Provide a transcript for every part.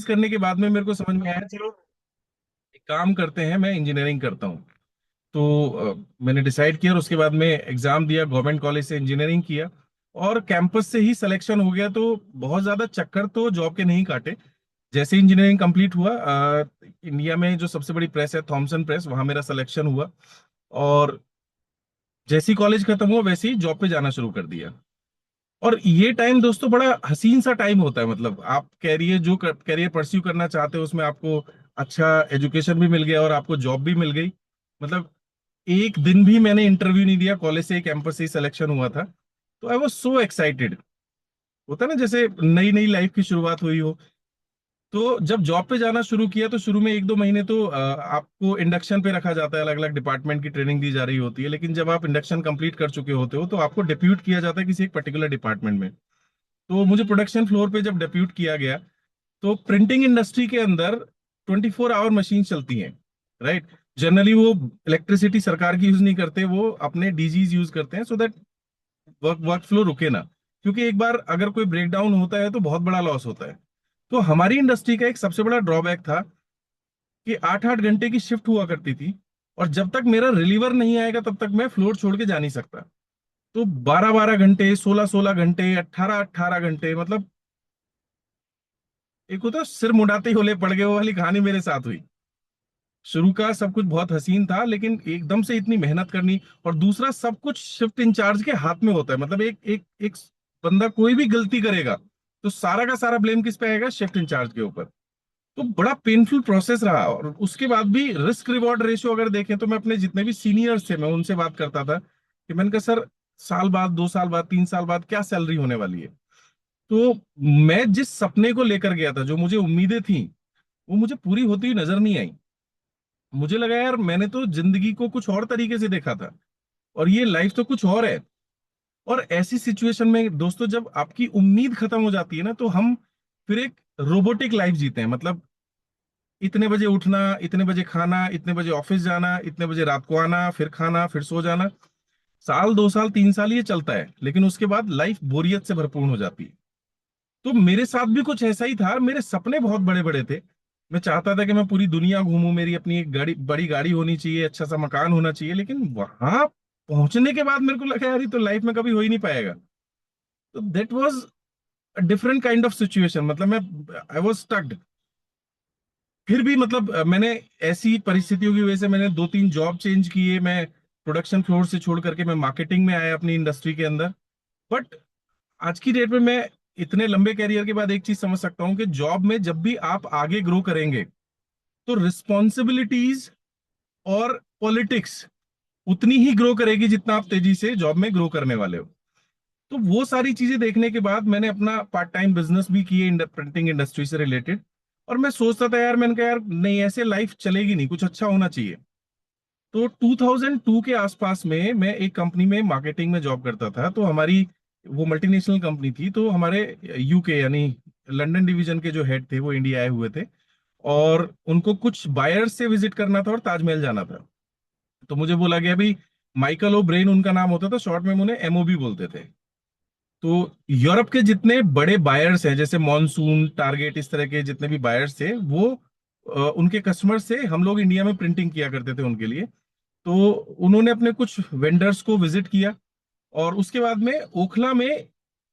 Analyse करने के बाद में मेरे को समझ में आया, चलो एक काम करते हैं, मैं इंजीनियरिंग करता हूँ। तो मैंने डिसाइड किया और उसके बाद में एग्जाम दिया, गवर्नमेंट कॉलेज से इंजीनियरिंग किया और कैंपस से ही सिलेक्शन हो गया। तो बहुत ज्यादा चक्कर तो जॉब के नहीं काटे। जैसे इंजीनियरिंग कंप्लीट हुआ, इंडिया में जो सबसे बड़ी प्रेस है थॉमसन प्रेस, वहां मेरा सिलेक्शन हुआ। और जैसे ही कॉलेज खत्म हुआ वैसे ही जॉब पे जाना शुरू कर दिया। और ये टाइम दोस्तों बड़ा हसीन सा टाइम होता है। मतलब आप कैरियर जो कैरियर परस्यू करना चाहते हो उसमें आपको अच्छा एजुकेशन भी मिल गया और आपको जॉब भी मिल गई। मतलब एक दिन भी मैंने इंटरव्यू नहीं दिया, कॉलेज से कैंपस से ही सिलेक्शन हुआ था। तो आई वाज सो एक्साइटेड। होता है ना जैसे नई नई लाइफ की शुरुआत हुई हो। तो जब जॉब पे जाना शुरू किया तो शुरू में एक दो महीने तो आपको इंडक्शन पे रखा जाता है, अलग अलग डिपार्टमेंट की ट्रेनिंग दी जा रही होती है। लेकिन जब आप इंडक्शन कंप्लीट कर चुके होते हो तो आपको डिप्यूट किया जाता है किसी एक पर्टिकुलर डिपार्टमेंट में। तो मुझे प्रोडक्शन फ्लोर पे जब डिप्यूट किया गया, तो प्रिंटिंग इंडस्ट्री के अंदर 24 आवर मशीन चलती हैं, राइट। जनरली वो इलेक्ट्रिसिटी सरकार की यूज नहीं करते, वो अपने डीजीज यूज करते हैं, सो दैट वर्क फ्लो रुके ना। क्योंकि एक बार अगर कोई ब्रेक डाउन होता है तो बहुत बड़ा लॉस होता है। तो हमारी इंडस्ट्री का एक सबसे बड़ा ड्रॉबैक था कि 8-8 घंटे की शिफ्ट हुआ करती थी। और जब तक मेरा रिलीवर नहीं आएगा तब तक मैं फ्लोर छोड़ के जा नहीं सकता। तो 12-12 घंटे, 16-16 घंटे, 18-18 घंटे, मतलब एक होता है सिर मुड़ाते ही होले पड़ गए, वो वाली कहानी मेरे साथ हुई। शुरू का सब कुछ बहुत हसीन था, लेकिन एकदम से इतनी मेहनत करनी। और दूसरा, सब कुछ शिफ्ट इंचार्ज के हाथ में होता है। मतलब एक एक एक बंदा कोई भी गलती करेगा तो सारा का सारा ब्लेम किस पे आएगा? शिफ्ट इंचार्ज के ऊपर। तो बड़ा पेनफुल प्रोसेस रहा। और उसके बाद भी रिस्क रिवॉर्ड रेशियो अगर देखें तो मैं अपने जितने भी सीनियर्स थे मैं उनसे बात करता था कि मैंने कहा सर, साल बाद, 2 साल बाद, 3 साल बाद क्या सैलरी होने वाली है? तो मैं जिस सपने को लेकर गया था, जो मुझे उम्मीदें थी, वो मुझे पूरी होती हुई नजर नहीं आई। मुझे लगा यार मैंने तो जिंदगी को कुछ और तरीके से देखा था और ये लाइफ तो कुछ और है। और ऐसी सिचुएशन में दोस्तों जब आपकी उम्मीद खत्म हो जाती है ना, तो हम फिर एक रोबोटिक लाइफ जीते हैं। मतलब इतने बजे उठना, इतने बजे खाना, इतने बजे ऑफिस जाना, इतने बजे रात को आना, फिर खाना, फिर सो जाना। साल, 2 साल, 3 साल ये चलता है, लेकिन उसके बाद लाइफ बोरियत से भरपूर हो जाती है। तो मेरे साथ भी कुछ ऐसा ही था। मेरे सपने बहुत बड़े बड़े थे। मैं चाहता था कि मैं पूरी दुनिया घूमूं, मेरी अपनी एक गाड़ी, बड़ी गाड़ी होनी चाहिए, अच्छा सा मकान होना चाहिए। लेकिन वहां पहुंचने के बाद मेरे को लगा यार ये तो लाइफ में कभी हो ही नहीं पाएगा। तो that was a different kind of situation. मतलब मैं आई वाज स्टक्ड। फिर भी मतलब मैंने ऐसी परिस्थितियों की वजह से मैंने 2-3 जॉब चेंज किए। मैं प्रोडक्शन फ्लोर से छोड़ करके मैं मार्केटिंग में आया अपनी इंडस्ट्री के अंदर। बट आज की डेट में मैं इतने लंबे कैरियर के बाद एक चीज समझ सकता हूँ कि जॉब में जब भी आप आगे ग्रो करेंगे तो रिस्पॉन्सिबिलिटीज और पॉलिटिक्स उतनी ही ग्रो करेगी जितना आप तेजी से जॉब में ग्रो करने वाले हो। तो वो सारी चीजें देखने के बाद मैंने अपना पार्ट टाइम बिजनेस भी किए प्रिंटिंग इंडस्ट्री से रिलेटेड। और मैं सोचता था यार, मैंने कहा यार नहीं, ऐसे लाइफ चलेगी नहीं, कुछ अच्छा होना चाहिए। तो 2002 के आसपास में मैं एक कंपनी में मार्केटिंग में जॉब करता था। तो हमारी वो मल्टीनेशनल कंपनी थी। तो हमारे यूके यानी लंदन डिवीजन के जो हेड थे वो इंडिया आए हुए थे और उनको कुछ बायर्स से विजिट करना था और ताजमहल जाना था। तो मुझे बोला गया भाई, माइकल ओ ब्रेन उनका नाम होता था, शॉर्ट में हम उन्हें एमओबी बोलते थे। तो यूरोप के जितने बड़े बायर्स हैं, जैसे मॉनसून, टारगेट, इस तरह के जितने भी बायर्स थे, वो उनके कस्टमर से हम लोग इंडिया में प्रिंटिंग किया करते थे उनके लिए। तो उन्होंने अपने कुछ वेंडर्स को विजिट किया और उसके बाद में ओखला में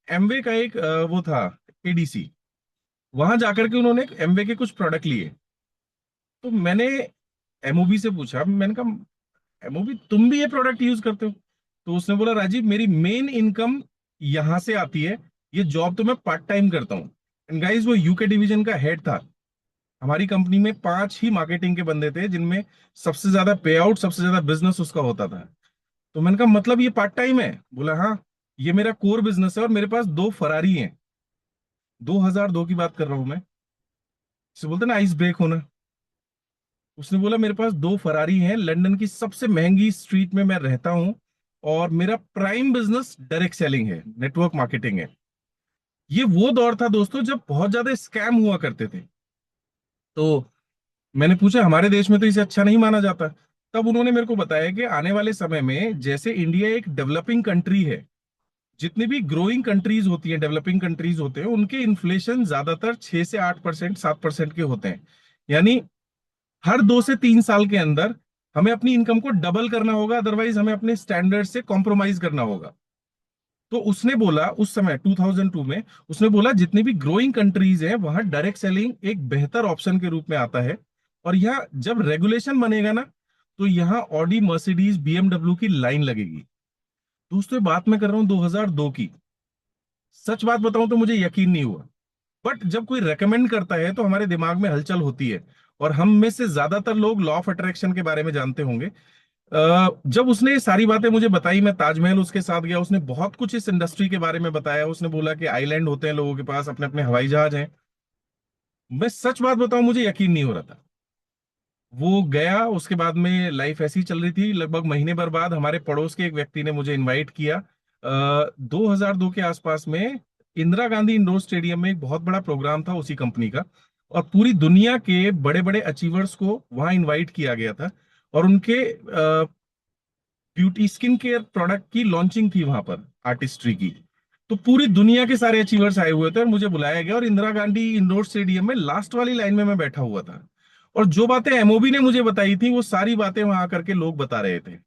एमवे का एक वो था, एडीसी। वहां जाकर के उन्होंने एमवे के कुछ प्रोडक्ट लिए। तो मैंने एमओबी से पूछा, मैंने कहा एमओबी तुम भी ये प्रोडक्ट यूज करते हो? तो उसने बोला राजीव, मेरी मेन इनकम यहां से आती है, ये जॉब तो मैं पार्ट टाइम करता हूँ। एंड गाइस, वो यूके डिवीजन का हेड था। हमारी कंपनी में 5 ही मार्केटिंग के बंदे थे जिनमें सबसे ज्यादा पे आउट, सबसे ज्यादा बिजनेस उसका होता था। तो मैंने कहा मतलब ये पार्ट टाइम है? बोला हाँ, ये मेरा कोर बिजनेस है और मेरे पास 2 फरारी हैं। 2002 की बात कर रहा हूं मैं। इसे बोलते ना आइस ब्रेक होना। उसने बोला मेरे पास 2 फरारी हैं, लंदन की सबसे महंगी स्ट्रीट में मैं रहता हूं और मेरा प्राइम बिजनेस डायरेक्ट सेलिंग है, नेटवर्क मार्केटिंग है। ये वो दौर था दोस्तों जब बहुत ज्यादा स्कैम हुआ करते थे। तो मैंने पूछा हमारे देश में तो इसे अच्छा नहीं माना जाता। तब उन्होंने मेरे को बताया कि आने वाले समय में जैसे इंडिया एक डेवलपिंग कंट्री है, जितनी भी ग्रोइंग कंट्रीज होती हैं, डेवलपिंग कंट्रीज होते हैं, उनके इन्फ्लेशन ज्यादातर 6 से 8%, 7% के होते हैं। यानी हर 2 से 3 साल के अंदर हमें अपनी इनकम को डबल करना होगा, अदरवाइज हमें अपने स्टैंडर्ड से कॉम्प्रोमाइज करना होगा। तो उसने बोला उस समय 2002 में, उसने बोला जितनी भी ग्रोइंग कंट्रीज हैं वहां डायरेक्ट सेलिंग एक बेहतर ऑप्शन के रूप में आता है। और यहाँ जब रेगुलेशन बनेगा ना, तो यहाँ ऑडी, मर्सिडीज, बीएमडब्ल्यू की लाइन लगेगी। दोस्तों ये बात मैं कर रहा हूँ 2002 की। सच बात बताऊं तो मुझे यकीन नहीं हुआ। बट जब कोई रेकमेंड करता है तो हमारे दिमाग में हलचल होती है। और हम में से ज्यादातर लोग लॉ ऑफ अट्रैक्शन के बारे में जानते होंगे। जब उसने ये सारी बातें मुझे बताई, मैं ताजमहल उसके साथ गया, उसने बहुत कुछ इस इंडस्ट्री के बारे में बताया। उसने बोला कि आइलैंड होते हैं लोगों के पास, अपने अपने हवाई जहाज हैं। मैं सच बात बताऊं, मुझे यकीन नहीं हो रहा था। वो गया, उसके बाद में लाइफ ऐसी ही चल रही थी। लगभग महीने भर बाद हमारे पड़ोस के एक व्यक्ति ने मुझे इनवाइट किया। 2002 के आसपास में इंदिरा गांधी इंडोर स्टेडियम में एक बहुत बड़ा प्रोग्राम था उसी कंपनी का। और पूरी दुनिया के बड़े बड़े अचीवर्स को वहां इनवाइट किया गया था। और उनके ब्यूटी स्किन केयर प्रोडक्ट की लॉन्चिंग थी वहां पर, आर्टिस्ट्री की। तो पूरी दुनिया के सारे अचीवर्स आए हुए थे और मुझे बुलाया गया, और इंदिरा गांधी इंडोर स्टेडियम में लास्ट वाली लाइन में मैं बैठा हुआ था। और जो बातें एमओबी ने मुझे बताई थी, वो सारी बातें वहां आकर के लोग बता रहे थे।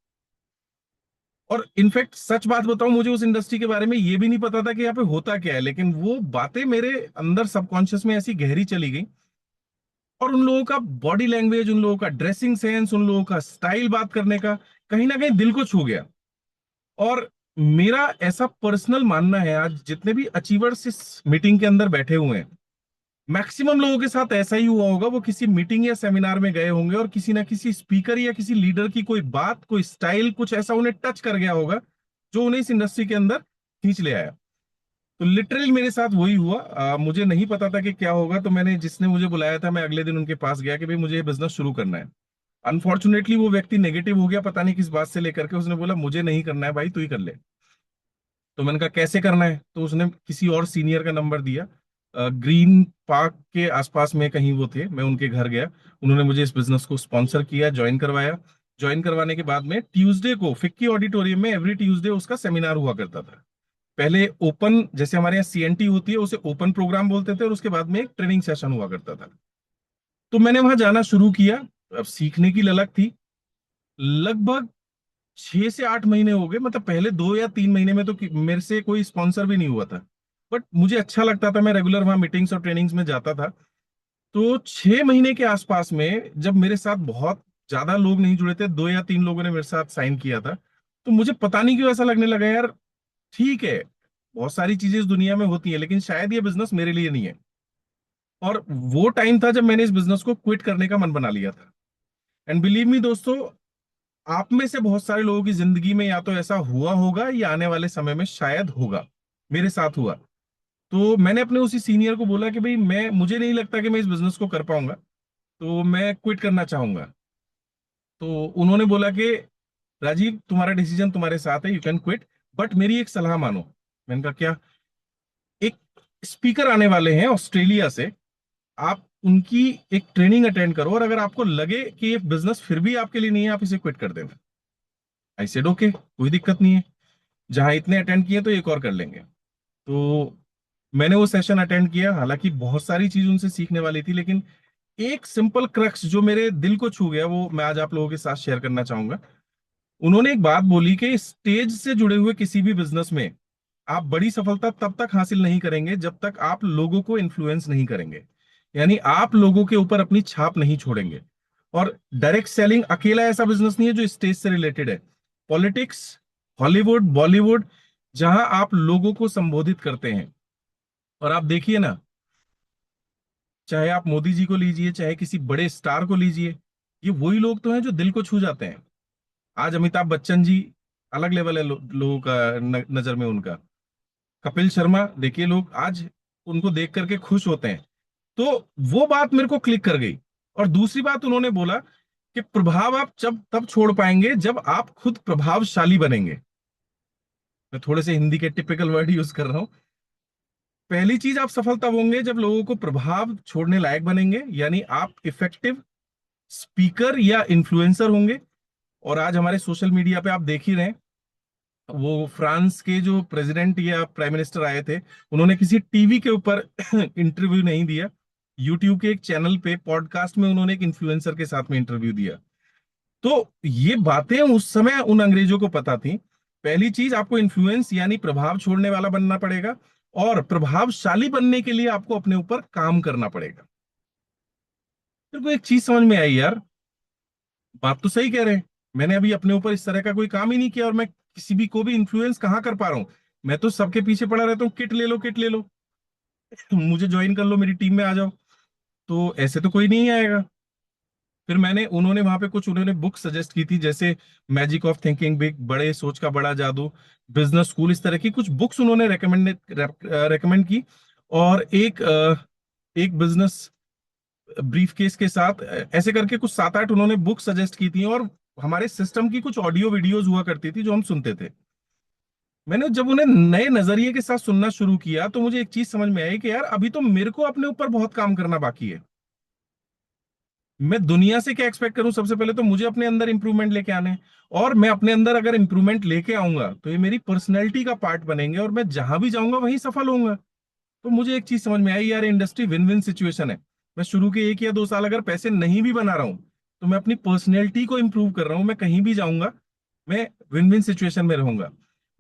और इनफैक्ट सच बात बताऊं, मुझे उस इंडस्ट्री के बारे में ये भी नहीं पता था कि यहाँ पे होता क्या है, लेकिन वो बातें मेरे अंदर सबकॉन्शियस में ऐसी गहरी चली गई। और उन लोगों का बॉडी लैंग्वेज, उन लोगों का ड्रेसिंग सेंस, उन लोगों का स्टाइल बात करने का, कहीं ना कहीं दिल को छू गया। और मेरा ऐसा पर्सनल मानना है, आज जितने भी अचीवर्स इस मीटिंग के अंदर बैठे हुए हैं, मैक्सिमम लोगों के साथ ऐसा ही हुआ होगा। वो किसी मीटिंग या सेमिनार में गए होंगे और किसी ना किसी स्पीकर या किसी लीडर की कोई बात, कोई स्टाइल, कुछ ऐसा उन्हें टच कर गया होगा जो उन्हें इस इंडस्ट्री के अंदर खींच ले आया। तो लिटरली मेरे साथ वही हुआ। मुझे नहीं पता था कि क्या होगा, तो मैंने, जिसने मुझे बुलाया था, मैं अगले दिन उनके पास गया कि भाई मुझे ये बिजनेस शुरू करना है। अनफॉर्चुनेटली वो व्यक्ति नेगेटिव हो गया, पता नहीं किस बात से लेकर के। उसने बोला मुझे नहीं करना है भाई, तू ही कर ले। तो मैंने कहा कैसे करना है, तो उसने किसी और सीनियर का नंबर दिया। ग्रीन पार्क के आसपास में कहीं वो थे, मैं उनके घर गया। उन्होंने मुझे इस बिजनेस को स्पॉन्सर किया, ज्वाइन करवाया। ज्वाइन करवाने के बाद में ट्यूसडे को फिक्की ऑडिटोरियम में एवरी ट्यूसडे उसका सेमिनार हुआ करता था। पहले ओपन, जैसे हमारे यहाँ सीएनटी होती है, उसे ओपन प्रोग्राम बोलते थे, और उसके बाद में एक ट्रेनिंग सेशन हुआ करता था। तो मैंने वहां जाना शुरू किया। अब सीखने की ललक थी। लगभग 6 से 8 महीने हो गए, मतलब पहले 2 या 3 महीने में तो मेरे से कोई स्पॉन्सर भी नहीं हुआ था। बट मुझे अच्छा लगता था, मैं रेगुलर वहां मीटिंग्स और ट्रेनिंग्स में जाता था। तो 6 महीने के आसपास में जब मेरे साथ बहुत ज्यादा लोग नहीं जुड़े थे, 2 या 3 लोगों ने मेरे साथ साइन किया था, तो मुझे पता नहीं क्यों ऐसा लगने लगा, यार ठीक है, बहुत सारी चीजें इस दुनिया में होती है, लेकिन शायद ये बिजनेस मेरे लिए नहीं है। और वो टाइम था जब मैंने इस बिजनेस को क्विट करने का मन बना लिया था। एंड बिलीव मी दोस्तों, आप में से बहुत सारे लोगों की जिंदगी में या तो ऐसा हुआ होगा या आने वाले समय में शायद होगा। मेरे साथ हुआ। तो मैंने अपने उसी सीनियर को बोला कि भाई मैं, मुझे नहीं लगता कि मैं इस बिजनेस को कर पाऊंगा, तो मैं क्विट करना चाहूंगा। तो उन्होंने बोला कि राजीव, तुम्हारा डिसीजन तुम्हारे साथ है, यू कैन क्विट, बट मेरी एक सलाह मानो। मैंने कहा क्या? एक स्पीकर आने वाले हैं ऑस्ट्रेलिया से, आप उनकी एक ट्रेनिंग अटेंड करो, और अगर आपको लगे कि ये बिजनेस फिर भी आपके लिए नहीं है, आप इसे क्विट कर देना। आई सेड ओके, कोई दिक्कत नहीं है, जहां इतने अटेंड किए तो एक और कर लेंगे। तो मैंने वो सेशन अटेंड किया। हालांकि बहुत सारी चीज उनसे सीखने वाली थी, लेकिन एक सिंपल क्रक्स जो मेरे दिल को छू गया, वो मैं आज आप लोगों के साथ शेयर करना चाहूंगा। उन्होंने एक बात बोली कि स्टेज से जुड़े हुए किसी भी बिजनेस में आप बड़ी सफलता तब तक हासिल नहीं करेंगे जब तक आप लोगों को इन्फ्लुएंस नहीं करेंगे। यानी आप लोगों के ऊपर अपनी छाप नहीं छोड़ेंगे। और डायरेक्ट सेलिंग अकेला ऐसा बिजनेस नहीं है जो स्टेज से रिलेटेड है। पॉलिटिक्स, हॉलीवुड, बॉलीवुड, जहां आप लोगों को संबोधित करते हैं। और आप देखिए ना, चाहे आप मोदी जी को लीजिए, चाहे किसी बड़े स्टार को लीजिए, ये वही लोग तो हैं जो दिल को छू जाते हैं। आज अमिताभ बच्चन जी, अलग लेवल है लोगों का नजर में उनका। कपिल शर्मा देखिए, लोग आज उनको देख करके खुश होते हैं। तो वो बात मेरे को क्लिक कर गई। और दूसरी बात उन्होंने बोला कि प्रभाव आप जब तब छोड़ पाएंगे जब आप खुद प्रभावशाली बनेंगे। मैं थोड़े से हिंदी के टिपिकल वर्ड यूज कर रहा हूं। पहली चीज, आप सफल तब होंगे जब लोगों को प्रभाव छोड़ने लायक बनेंगे, यानी आप इफेक्टिव स्पीकर या इन्फ्लुएंसर होंगे। और आज हमारे सोशल मीडिया पे आप देख ही रहे हैं, वो फ्रांस के जो प्रेसिडेंट या प्राइम मिनिस्टर आए थे, उन्होंने किसी टीवी के ऊपर इंटरव्यू नहीं दिया, यूट्यूब के एक चैनल पे पॉडकास्ट में उन्होंने एक इन्फ्लुएंसर के साथ में इंटरव्यू दिया। तो ये बातें उस समय उन अंग्रेजों को पता थी। पहली चीज, आपको इन्फ्लुएंस यानी प्रभाव छोड़ने वाला बनना पड़ेगा, और प्रभावशाली बनने के लिए आपको अपने ऊपर काम करना पड़ेगा। मेरे को एक चीज समझ में आई यार, बात तो सही कह रहे हैं। मैंने अभी अपने ऊपर इस तरह का कोई काम ही नहीं किया, और मैं किसी भी को भी इन्फ्लुएंस कहाँ कर पा रहा हूँ। मैं तो सबके पीछे पड़ा रहता हूँ, किट ले लो, किट ले लो, मुझे ज्वाइन कर लो, मेरी टीम में आ जाओ। तो ऐसे तो कोई नहीं आएगा। फिर मैंने उन्होंने वहां पे कुछ उन्होंने बुक सजेस्ट की थी, जैसे मैजिक ऑफ थिंकिंग बिग, बड़े सोच का बड़ा जादू, बिजनेस स्कूल, इस तरह की कुछ बुक्स उन्होंने रेकमेंड की। और एक बिजनेस ब्रीफ केस के साथ ऐसे करके कुछ 7-8 उन्होंने बुक सजेस्ट की थी, और हमारे सिस्टम की कुछ ऑडियो वीडियोस हुआ करती थी जो हम सुनते थे। मैंने जब उन्हें नए नजरिए के साथ सुनना शुरू किया, तो मुझे एक चीज समझ में आई कि यार अभी तो मेरे को अपने ऊपर बहुत काम करना बाकी है। मैं दुनिया से क्या एक्सपेक्ट करूं? सबसे पहले तो मुझे अपने अंदर इंप्रूवमेंट लेके आने हैं। और मैं अपने अंदर अगर इंप्रूवमेंट लेके आऊंगा तो ये मेरी पर्सनैलिटी का पार्ट बनेंगे, और मैं जहां भी जाऊंगा वहीं सफल होऊंगा। तो मुझे एक चीज समझ में आई यार, इंडस्ट्री विन विन सिचुएशन है। मैं शुरू के 1 या 2 साल अगर पैसे नहीं भी बना रहा हूं, तो मैं अपनी पर्सनैलिटी को इंप्रूव कर रहा हूं। मैं कहीं भी जाऊंगा, मैं विन विन सिचुएशन में रहूंगा।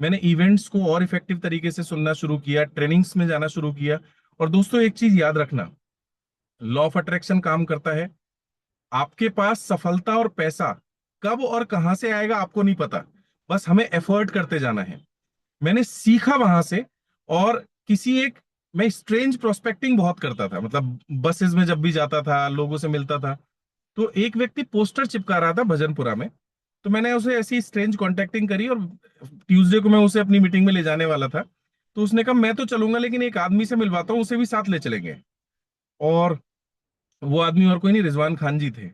मैंने इवेंट्स को और इफेक्टिव तरीके से सुनना शुरू किया, ट्रेनिंग्स में जाना शुरू किया। और दोस्तों, एक चीज याद रखना, लॉ ऑफ अट्रैक्शन काम करता है। आपके पास सफलता और पैसा कब और कहां से आएगा आपको नहीं पता, बस हमें एफर्ट करते जाना है। मैंने सीखा वहां से। और किसी एक मैं स्ट्रेंज प्रोस्पेक्टिंग बहुत करता था, मतलब बसेस में जब भी जाता था, लोगों से मिलता था। तो एक व्यक्ति पोस्टर चिपका रहा था भजनपुरा में, तो मैंने उसे ऐसी स्ट्रेंज कॉन्टेक्टिंग करी, और ट्यूसडे को मैं उसे अपनी मीटिंग में ले जाने वाला था। तो उसने कहा मैं तो चलूंगा, लेकिन एक आदमी से मिलवाता हूँ, उसे भी साथ ले चलेंगे। और वो आदमी और कोई नहीं, रिजवान खान जी थे।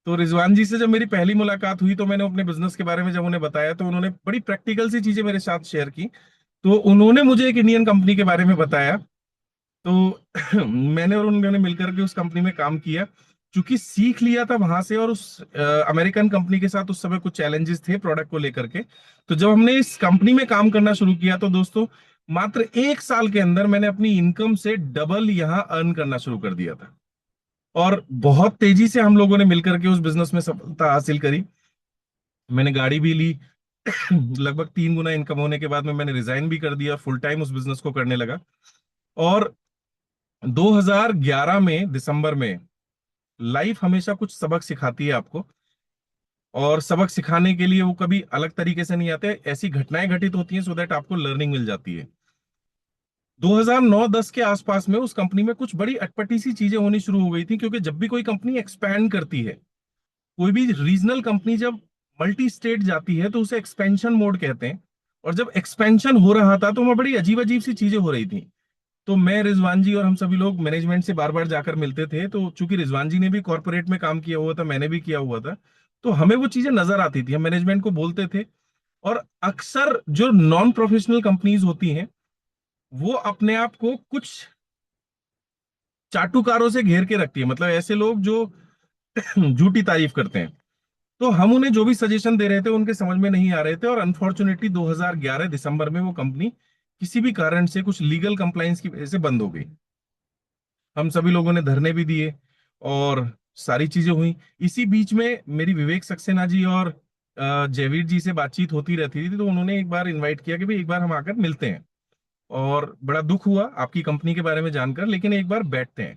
तो रिजवान जी से जब मेरी पहली मुलाकात हुई, तो मैंने अपने बिजनेस के बारे में जब उन्हें बताया, तो उन्होंने बड़ी प्रैक्टिकल सी चीजें मेरे साथ शेयर की। तो उन्होंने मुझे एक इंडियन कंपनी के बारे में बताया। तो मैंने और उन्होंने मिलकर के उस कंपनी में काम किया, क्योंकि सीख लिया था वहां से। और उस अमेरिकन कंपनी के साथ उस समय कुछ चैलेंजेस थे प्रोडक्ट को लेकर के। तो जब हमने इस कंपनी में काम करना शुरू किया, तो दोस्तों मात्र 1 साल के अंदर मैंने अपनी इनकम से डबल यहाँ अर्न करना शुरू कर दिया था। और बहुत तेजी से हम लोगों ने मिलकर के उस बिजनेस में सफलता हासिल करी। मैंने गाड़ी भी ली। लगभग 3 गुना इनकम होने के बाद में मैंने रिजाइन भी कर दिया, फुल टाइम उस बिजनेस को करने लगा। और 2011 में दिसंबर में, लाइफ हमेशा कुछ सबक सिखाती है आपको। और सबक सिखाने के लिए वो कभी अलग तरीके से नहीं आते, ऐसी घटनाएं घटित होती हैं सो दैट आपको लर्निंग मिल जाती है। 2009-10 के आसपास में उस कंपनी में कुछ बड़ी अटपटी सी चीजें होनी शुरू हो गई थी, क्योंकि जब भी कोई कंपनी एक्सपैंड करती है, कोई भी रीजनल कंपनी जब मल्टी स्टेट जाती है, तो उसे एक्सपेंशन मोड कहते हैं। और जब एक्सपेंशन हो रहा था, तो वहाँ बड़ी अजीब अजीब सी चीजें हो रही थी। तो मैं, रिजवान जी और हम सभी लोग मैनेजमेंट से बार बार जाकर मिलते थे। तो चूंकि रिजवान जी ने भी कॉर्पोरेट में काम किया हुआ था, मैंने भी किया हुआ था, तो हमें वो चीजें नजर आती थी, हम मैनेजमेंट को बोलते थे। और अक्सर जो नॉन प्रोफेशनल कंपनीज होती हैं, वो अपने आप को कुछ चाटुकारों से घेर के रखती है, मतलब ऐसे लोग जो झूठी तारीफ करते हैं। तो हम उन्हें जो भी सजेशन दे रहे थे, उनके समझ में नहीं आ रहे थे। और अनफॉर्चुनेटली 2011 दिसंबर में वो कंपनी किसी भी कारण से, कुछ लीगल कंप्लाइंस की वजह से बंद हो गई। हम सभी लोगों ने धरने भी दिए, और सारी चीजें हुई। इसी बीच में मेरी विवेक सक्सेना जी और जयवीर जी से बातचीत होती रहती थी। तो उन्होंने एक बार इनवाइट किया कि भाई एक बार हम आकर मिलते हैं। और बड़ा दुख हुआ आपकी कंपनी के बारे में जानकर, लेकिन एक बार बैठते हैं।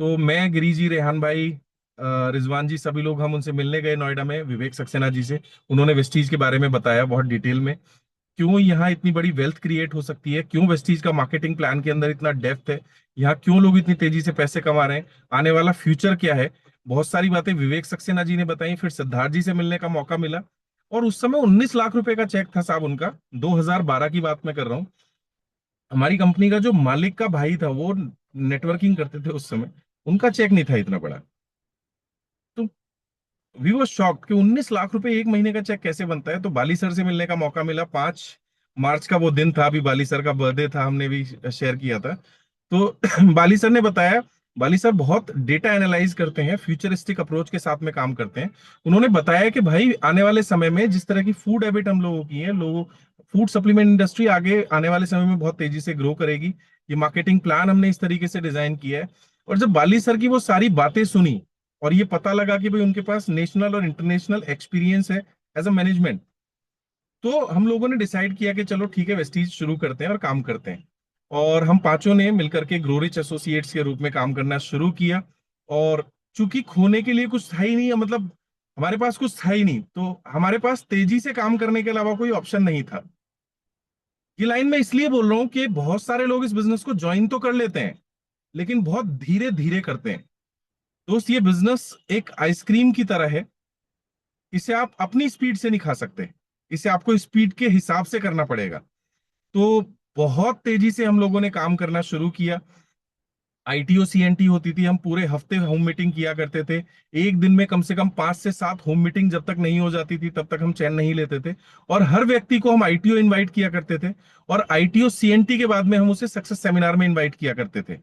तो मैं, गिरी जी, रेहान भाई, रिजवान जी, सभी लोग हम उनसे मिलने गए नोएडा में विवेक सक्सेना जी से। उन्होंने वेस्टीज के बारे में बताया बहुत डिटेल में, क्यों यहाँ इतनी बड़ी वेल्थ क्रिएट हो सकती है, क्यों वेस्टीज का मार्केटिंग प्लान के अंदर इतना डेप्थ है, यहाँ क्यों लोग इतनी तेजी से पैसे कमा रहे हैं, आने वाला फ्यूचर क्या है। बहुत सारी बातें विवेक सक्सेना जी ने बताई। फिर सिद्धार्थ जी से मिलने का मौका मिला। और उस समय 19 लाख रुपए का चेक था साहब उनका, 2012 की बात मैं कर रहा हूँ। हमारी कंपनी का जो मालिक का भाई था, वो नेटवर्किंग करते थे उस समय, उनका चेक नहीं था इतना बड़ा। तो वी वो शॉक्ड कि 19 लाख रुपए एक महीने का चेक कैसे बनता है। तो बाली सर से मिलने का मौका मिला। 5 मार्च का वो दिन था, अभी बाली सर का बर्थडे था, हमने भी शेयर किया था। तो बाली सर ने बताया, बाली सर बहुत डेटा एनालाइज करते हैं, फ्यूचरिस्टिक अप्रोच के साथ में काम करते हैं। उन्होंने बताया कि भाई आने वाले समय में जिस तरह की फूड हैबिट हम लोगों की है, लोगों फूड सप्लीमेंट इंडस्ट्री आगे आने वाले समय में बहुत तेजी से ग्रो करेगी। ये मार्केटिंग प्लान हमने इस तरीके से डिजाइन किया है। और जब बाली सर की वो सारी बातें सुनी और ये पता लगा कि भाई उनके पास नेशनल और इंटरनेशनल एक्सपीरियंस है एज अ मैनेजमेंट, तो हम लोगों ने डिसाइड किया कि चलो ठीक है, वेस्टीज शुरू करते हैं और काम करते हैं। और हम पांचों ने मिलकर के ग्रोरिच एसोसिएट्स के रूप में काम करना शुरू किया। और चूंकि खोने के लिए कुछ था ही नहीं, मतलब हमारे पास कुछ था ही नहीं, तो हमारे पास तेजी से काम करने के अलावा कोई ऑप्शन नहीं था। ये लाइन मैं इसलिए बोल रहा हूँ कि बहुत सारे लोग इस बिजनेस को ज्वाइन तो कर लेते हैं, लेकिन बहुत धीरे धीरे करते हैं। दोस्त, ये बिजनेस एक आइसक्रीम की तरह है। इसे आप अपनी स्पीड से नहीं खा सकते, इसे आपको स्पीड के हिसाब से करना पड़ेगा। तो बहुत तेजी से हम लोगों ने काम करना शुरू किया। आईटीओ सीएनटी होती थी, हम पूरे हफ्ते होम मीटिंग किया करते थे। एक दिन में कम से कम 5 से 7 होम मीटिंग जब तक नहीं हो जाती थी तब तक हम चैन नहीं लेते थे। और हर व्यक्ति को हम आईटीओ इनवाइट किया करते थे, और आईटीओ सीएनटी के बाद में हम उसे सक्सेस सेमिनार में इनवाइट किया करते थे।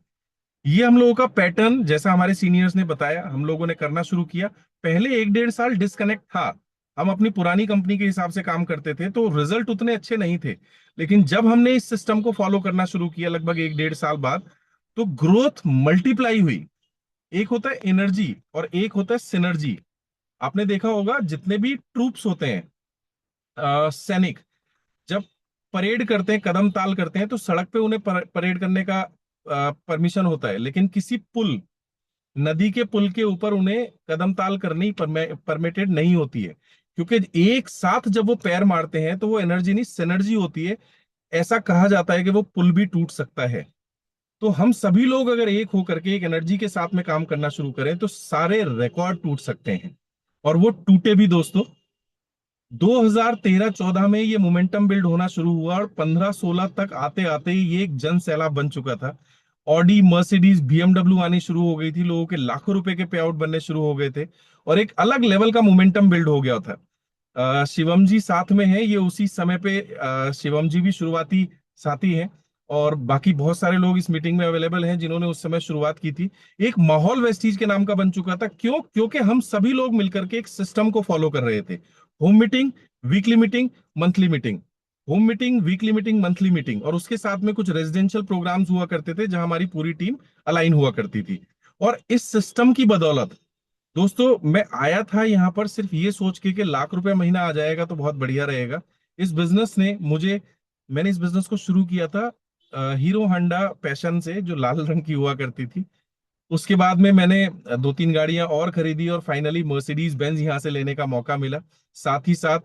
ये हम लोगों का पैटर्न, जैसा हमारे सीनियर्स ने बताया, हम लोगों ने करना शुरू किया। पहले 1 डेढ़ साल डिस्कनेक्ट था, हम अपनी पुरानी कंपनी के हिसाब से काम करते थे, तो रिजल्ट उतने अच्छे नहीं थे। लेकिन जब हमने इस सिस्टम को फॉलो करना शुरू किया लगभग 1 डेढ़ साल बाद, तो ग्रोथ मल्टीप्लाई हुई। एक होता है एनर्जी और एक होता है सिनर्जी। आपने देखा होगा जितने भी ट्रूप्स होते हैं, सैनिक, जब परेड करते हैं, कदम ताल करते हैं, तो सड़क पे उन्हें परेड करने का परमिशन होता है, लेकिन किसी पुल, नदी के पुल के ऊपर उन्हें कदम ताल करनी परमिटेड नहीं होती है। क्योंकि एक साथ जब वो पैर मारते हैं तो वो एनर्जी नहीं, सिनर्जी होती है। ऐसा कहा जाता है कि वो पुल भी टूट सकता है। तो हम सभी लोग अगर एक होकर के एक एनर्जी के साथ में काम करना शुरू करें तो सारे रिकॉर्ड टूट सकते हैं। और वो टूटे भी दोस्तों। 2013-14 में ये मोमेंटम बिल्ड होना शुरू हुआ, और 15-16 तक आते आते ही ये एक जन सैलाब बन चुका था। ऑडी, मर्सिडीज, बीएमडब्ल्यू आनी शुरू हो गई थी, लोगों के लाखों रुपए के पे आउट बनने शुरू हो गए थे, और एक अलग लेवल का मोमेंटम बिल्ड हो गया था। शिवम जी साथ में है, ये उसी समय पे शिवम जी भी शुरुआती साथी हैं, और बाकी बहुत सारे लोग इस मीटिंग में अवेलेबल हैं जिन्होंने उस समय शुरुआत की थी। एक माहौल वेस्टीज के नाम का बन चुका था। क्यों? क्योंकि हम सभी लोग मिलकर के एक सिस्टम को फॉलो कर रहे थे। Home meeting, weekly meeting, monthly meeting, home meeting, weekly meeting, monthly meeting, और उसके साथ में कुछ रेजिडेंशियल प्रोग्राम्स हुआ करते थे जहां हमारी पूरी टीम अलाइन हुआ करती थी। और इस सिस्टम की बदौलत दोस्तों, मैं आया था यहाँ पर सिर्फ ये सोच के कि लाख रुपए महीना आ जाएगा तो बहुत बढ़िया रहेगा। इस बिजनेस ने मुझे, मैंने इस बिजनेस को शुरू किया था हीरो होंडा पैशन से, जो लाल रंग की हुआ करती थी। उसके बाद में मैंने 2-3 गाड़ियां और खरीदी, और फाइनली मर्सिडीज बेंज यहाँ से लेने का मौका मिला। साथ ही साथ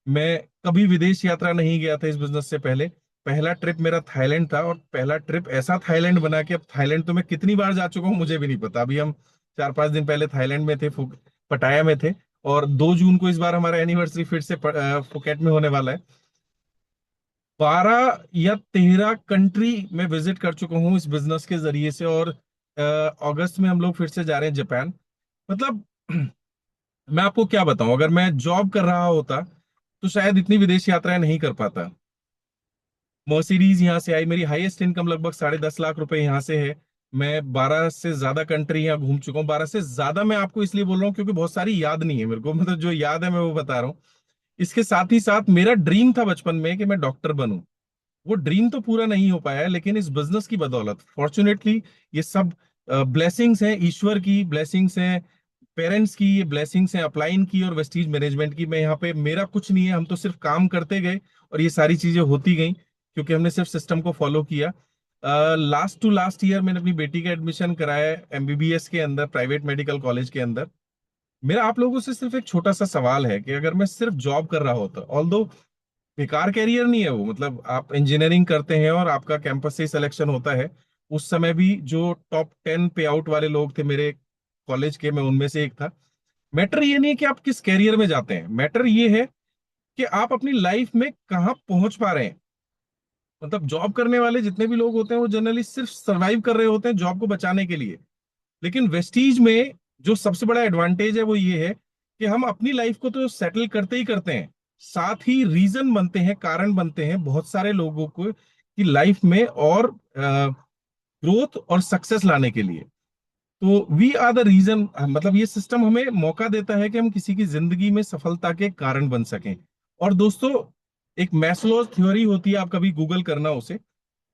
मैं कभी विदेश यात्रा नहीं गया था इस बिजनेस से पहले। पहला ट्रिप मेरा थाईलैंड था, और पहला ट्रिप ऐसा थाईलैंड बना कि अब थाईलैंड तो मैं कितनी बार जा चुका हूँ मुझे भी नहीं पता। अभी हम 4-5 दिन पहले थाईलैंड में थे, पटाया में थे। और 2 जून को इस बार हमारा एनिवर्सरी फिर से फुकेट में होने वाला है। 12 या 13 कंट्री में विजिट कर चुका हूँ इस बिजनेस के जरिए से। और अगस्त में हम लोग फिर से जा रहे हैं जापान। मतलब मैं आपको क्या बताऊं, अगर मैं जॉब कर रहा होता तो शायद इतनी विदेश यात्राएं नहीं कर पाता। मर्सिडीज यहाँ से आई, मेरी हाईएस्ट इनकम लगभग 10.5 लाख रुपए यहाँ से है। मैं 12 से ज्यादा कंट्री यहाँ घूम चुका हूँ। 12 से ज्यादा मैं आपको इसलिए बोल रहा हूँ क्योंकि बहुत सारी याद नहीं है मेरे को, मतलब जो याद है मैं वो बता रहा हूँ। इसके साथ ही साथ मेरा ड्रीम था बचपन में कि मैं डॉक्टर बनूं। वो ड्रीम तो पूरा नहीं हो पाया है, लेकिन इस बिजनेस की बदौलत फॉर्चुनेटली ये सब ब्लेसिंग्स हैं, ईश्वर की ब्लेसिंग्स हैं, पेरेंट्स की ये ब्लेसिंग्स हैं, अपलाइन की और वेस्टीज मैनेजमेंट की। मैं यहाँ पे, मेरा कुछ नहीं है, हम तो सिर्फ काम करते गए और ये सारी चीजें होती गई क्योंकि हमने सिर्फ सिस्टम को फॉलो किया। लास्ट टू लास्ट ईयर मैंने अपनी बेटी का एडमिशन कराया एमबीबीएस के अंदर, प्राइवेट मेडिकल कॉलेज के अंदर। मेरा आप लोगों से सिर्फ एक छोटा सा सवाल है कि अगर मैं सिर्फ जॉब कर रहा होता, ऑल्दो बेकार कैरियर नहीं है वो, मतलब आप इंजीनियरिंग करते हैं और आपका कैंपस से ही सिलेक्शन होता है। उस समय भी जो टॉप 10 पे आउट वाले लोग थे मेरे कॉलेज के, मैं उनमें से एक था। मैटर ये नहीं है कि आप किस कैरियर में जाते हैं, मैटर ये है कि आप अपनी लाइफ में कहाँ पहुंच पा रहे हैं। मतलब जॉब करने वाले जितने भी लोग होते हैं वो जनरली सिर्फ सरवाइव कर रहे होते हैं जॉब को बचाने के लिए। लेकिन वेस्टीज में जो सबसे बड़ा एडवांटेज है वो ये है कि हम अपनी लाइफ को तो सेटल करते ही करते हैं, साथ ही रीजन बनते हैं, कारण बनते हैं बहुत सारे लोगों को की लाइफ में और ग्रोथ और सक्सेस लाने के लिए। तो वी आर द रीजन, मतलब ये सिस्टम हमें मौका देता है कि हम किसी की जिंदगी में सफलता के कारण बन सकें। और दोस्तों, एक मैस्लोज थ्योरी होती है, आप कभी गूगल करना उसे,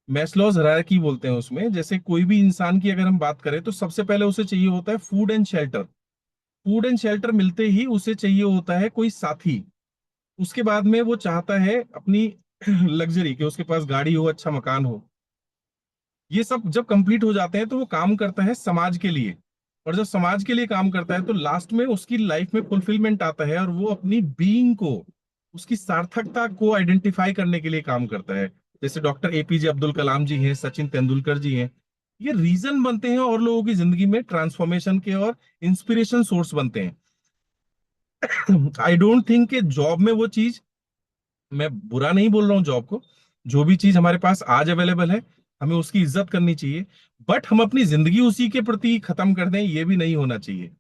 मैस्लोज हायरार्की बोलते हैं उसमें। जैसे कोई भी इंसान की अगर हम बात करें तो सबसे पहले उसे चाहिए होता है food and shelter. Food and shelter मिलते ही उसे चाहिए होता है कोई साथी। उसके बाद में वो चाहता है अपनी लग्जरी, कि उसके पास गाड़ी हो, अच्छा मकान हो। ये सब जब कंप्लीट हो जाते हैं तो वो काम करता है समाज के लिए। और जब समाज के लिए काम करता है तो लास्ट में उसकी लाइफ में फुलफिलमेंट आता है, और वो अपनी बीइंग को, उसकी सार्थकता को आइडेंटिफाई करने के लिए काम करता है। जैसे डॉक्टर एपीजे अब्दुल कलाम जी हैं, सचिन तेंदुलकर जी हैं। ये रीजन बनते हैं और लोगों की जिंदगी में ट्रांसफॉर्मेशन के और इंस्पिरेशन सोर्स बनते हैं। आई डोंट थिंक कि जॉब में वो चीज, मैं बुरा नहीं बोल रहा हूँ जॉब को, जो भी चीज हमारे पास आज अवेलेबल है हमें उसकी इज्जत करनी चाहिए। बट हम अपनी जिंदगी उसी के प्रति खत्म कर दें, ये भी नहीं होना चाहिए।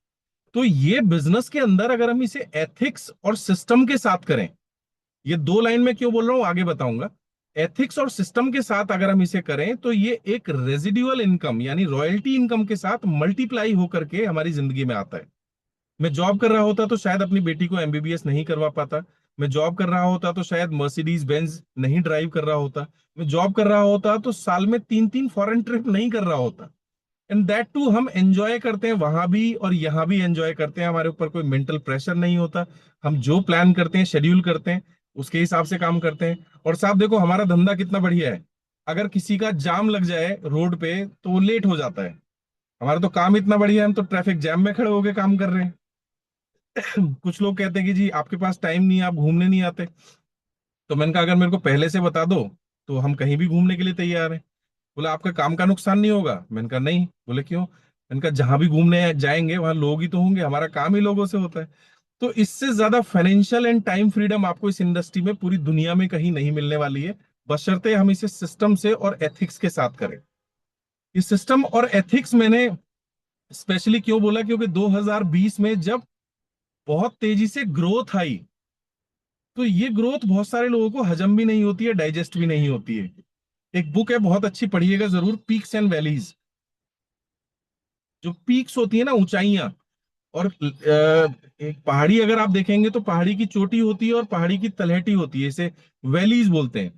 तो ये बिजनेस के अंदर अगर हम इसे एथिक्स और सिस्टम के साथ करें, ये दो लाइन में क्यों बोल रहा हूं आगे बताऊंगा। एथिक्स और सिस्टम के साथ अगर हम इसे करें तो ये एक रेजिडुअल इनकम यानी रॉयल्टी इनकम के साथ मल्टीप्लाई होकर के हमारी जिंदगी में आता है। मैं जॉब कर रहा होता तो शायद अपनी बेटी को एमबीबीएस नहीं करवा पाता। मैं जॉब कर रहा होता तो शायद मर्सिडीज बेंज नहीं ड्राइव कर रहा होता। मैं जॉब कर रहा होता तो साल में 3-3 फॉरेन ट्रिप नहीं कर रहा होता। एंड दैट टू हम एंजॉय करते हैं वहां भी और यहाँ भी एंजॉय करते हैं, हमारे ऊपर कोई मेंटल प्रेशर नहीं होता। हम जो प्लान करते हैं, शेड्यूल करते हैं, उसके हिसाब से काम करते हैं। और साहब देखो हमारा धंधा कितना बढ़िया है। अगर किसी का जाम लग जाए रोड पे तो वो लेट हो जाता है। हमारा तो काम इतना बढ़िया है, हम तो ट्रैफिक जैम में खड़े होके काम कर रहे हैं। कुछ लोग कहते हैं कि जी आपके पास टाइम नहीं है, आप घूमने नहीं आते। तो मैंने कहा अगर मेरे को पहले से बता दो तो हम कहीं भी घूमने के लिए तैयार हैं। बोले आपका काम का नुकसान नहीं होगा? मैंने कहा नहीं। बोले क्यों? मैंने कहा जहां भी घूमने जाएंगे वहां लोग ही तो होंगे, हमारा काम ही लोगों से होता है। तो इससे ज्यादा फाइनेंशियल एंड टाइम फ्रीडम आपको इस इंडस्ट्री में पूरी दुनिया में कहीं नहीं मिलने वाली है, बशर्ते हम इसे सिस्टम से और एथिक्स के साथ करें। इस सिस्टम और एथिक्स मैंने स्पेशली क्यों बोला, क्योंकि 2020 में जब बहुत तेजी से ग्रोथ आई, तो ये ग्रोथ बहुत सारे लोगों को हजम भी नहीं होती है, डाइजेस्ट भी नहीं होती है। एक बुक है बहुत अच्छी, पढ़िएगा जरूर, पीक्स एंड वैलीज। जो पीक्स होती है ना, ऊंचाइयां, और एक पहाड़ी अगर आप देखेंगे तो पहाड़ी की चोटी होती है और पहाड़ी की तलहटी होती है, इसे वैलीज बोलते हैं।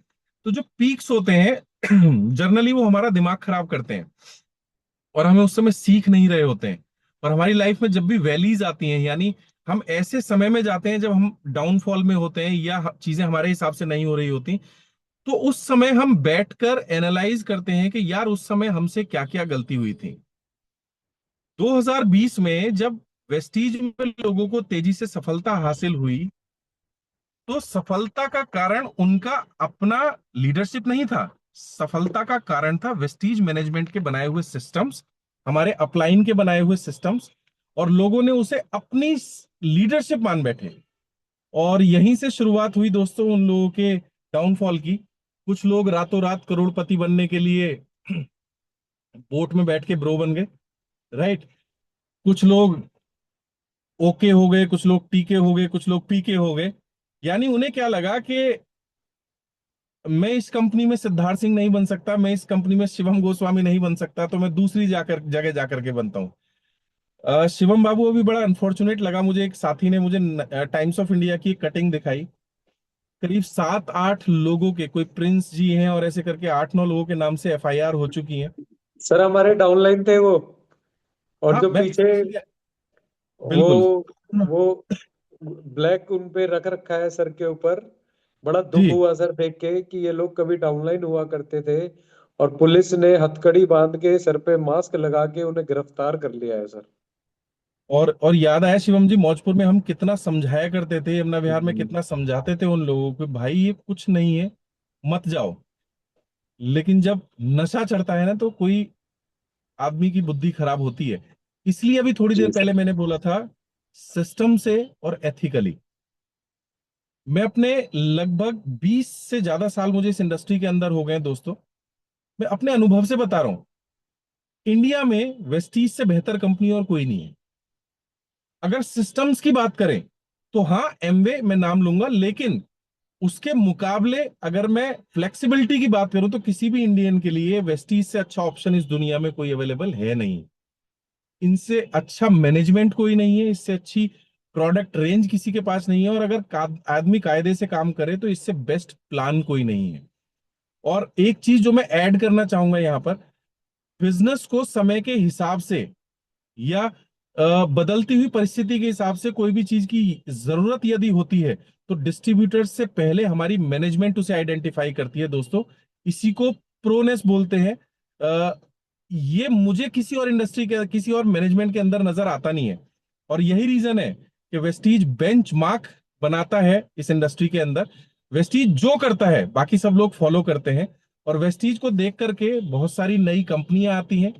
तो जो पीक्स होते हैं जनरली वो हमारा दिमाग खराब करते हैं और हमें उस समय सीख नहीं रहे होते हैं। और हमारी लाइफ में जब भी वैलीज आती हैं, यानी हम ऐसे समय में जाते हैं जब हम डाउनफॉल में होते हैं या चीजें हमारे हिसाब से नहीं हो रही होती, तो उस समय हम बैठकर एनालाइज करते हैं कि यार उस समय हमसे क्या क्या गलती हुई थी। 2020 में जब वेस्टीज में लोगों को तेजी से सफलता हासिल हुई, तो सफलता का कारण उनका अपना लीडरशिप नहीं था। सफलता का कारण था वेस्टीज मैनेजमेंट के बनाए हुए सिस्टम्स, हमारे अपलाइन के बनाए हुए सिस्टम्स। और लोगों ने उसे अपनी लीडरशिप मान बैठे। और यहीं से शुरुआत हुई दोस्तों उन लोगों के डाउनफॉल की। कुछ लोग रातों रात करोड़पति बनने के लिए बोट में बैठ के ब्रो बन गए, राइट। कुछ लोग ओके हो गए, कुछ लोग टीके हो गए, कुछ लोग पीके हो गए। यानी उन्हें क्या लगा कि मैं इस कंपनी में सिद्धार्थ सिंह नहीं बन सकता, मैं इस कंपनी में शिवम गोस्वामी नहीं बन सकता, तो मैं दूसरी जाकर जगह जाकर के बनता हूँ। शिवम बाबू, अभी बड़ा अनफॉर्चुनेट लगा मुझे, एक साथी ने मुझे टाइम्स ऑफ इंडिया की कटिंग दिखाई। करीब 7-8 लोगों के, कोई प्रिंस जी हैं और ऐसे करके 8-9 लोगों के नाम से एफआईआर हो चुकी हैं। सर हमारे डाउनलाइन थे वो। और हाँ जो मैं पीछे इसीलिए, वो बिल्कुल। वो ब्लैक उन पे रख रखा है सर के ऊपर। बड़ा दुख जी। हुआ सर देख के कि ये लोग कभी डाउनलाइन हुआ करते थे और पुलिस ने हथकड़ी बांध के सर पे मास्क लगा के उन्हें गिरफ्तार कर लिया है सर। और याद आया शिवम जी, मौजपुर में हम कितना समझाया करते थे, यमुना विहार में हम्म। कितना समझाते थे उन लोगों को, भाई ये कुछ नहीं है, मत जाओ। लेकिन जब नशा चढ़ता है ना तो कोई आदमी की बुद्धि खराब होती है। इसलिए अभी थोड़ी देर जी पहले सर। मैंने बोला था, सिस्टम से और एथिकली। मैं अपने लगभग 20 से ज्यादा साल मुझे इस इंडस्ट्री के अंदर हो गए हैं दोस्तों। मैं अपने अनुभव से बता रहा हूं, इंडिया में वेस्टीज से बेहतर कंपनी और कोई नहीं है। अगर सिस्टम्स की बात करें तो हाँ, एमवे मैं नाम लूंगा, लेकिन उसके मुकाबले अगर मैं फ्लेक्सिबिलिटी की बात करूं तो किसी भी इंडियन के लिए वेस्टीज से अच्छा ऑप्शन इस दुनिया में कोई अवेलेबल है नहीं। इनसे अच्छा मैनेजमेंट कोई नहीं है, इससे अच्छी प्रोडक्ट रेंज किसी के पास नहीं है, और अगर आदमी कायदे से काम करे तो इससे बेस्ट प्लान कोई नहीं है। और एक चीज जो मैं ऐड करना चाहूंगा यहाँ पर, बिजनेस को समय के हिसाब से या बदलती हुई परिस्थिति के हिसाब से कोई भी चीज की जरूरत यदि होती है, तो डिस्ट्रीब्यूटर से पहले हमारी मैनेजमेंट उसे आइडेंटिफाई करती है दोस्तों। इसी को प्रोनेस बोलते हैं। ये मुझे किसी और इंडस्ट्री के, किसी और मैनेजमेंट के अंदर नजर आता नहीं है। और यही रीजन है कि वेस्टीज बेंच मार्क बनाता है इस इंडस्ट्री के अंदर। वेस्टीज जो करता है बाकी सब लोग फॉलो करते हैं, और वेस्टीज को देख करके बहुत सारी नई कंपनियां आती हैं।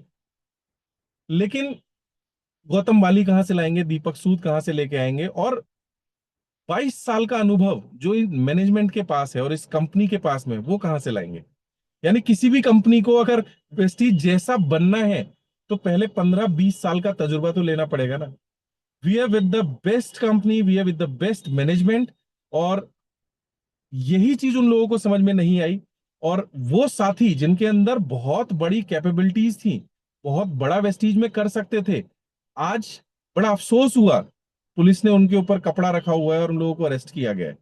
लेकिन गौतम वाली कहाँ से लाएंगे, दीपक सूद कहाँ से लेके आएंगे, और 22 साल का अनुभव जो इन मैनेजमेंट के पास है और इस कंपनी के पास में, वो कहाँ से लाएंगे। यानी किसी भी कंपनी को अगर प्रेस्टीज जैसा बनना है तो पहले 15-20 साल का तजुर्बा तो लेना पड़ेगा ना। We are with the best company, we are with the best management. और यही चीज उन लोगों को समझ में नहीं आई। और वो साथी जिनके अंदर बहुत बड़ी कैपेबिलिटीज थी, बहुत बड़ा वेस्टीज में कर सकते थे, आज बड़ा अफसोस हुआ पुलिस ने उनके ऊपर कपड़ा रखा हुआ है और उन लोगों को अरेस्ट किया गया है।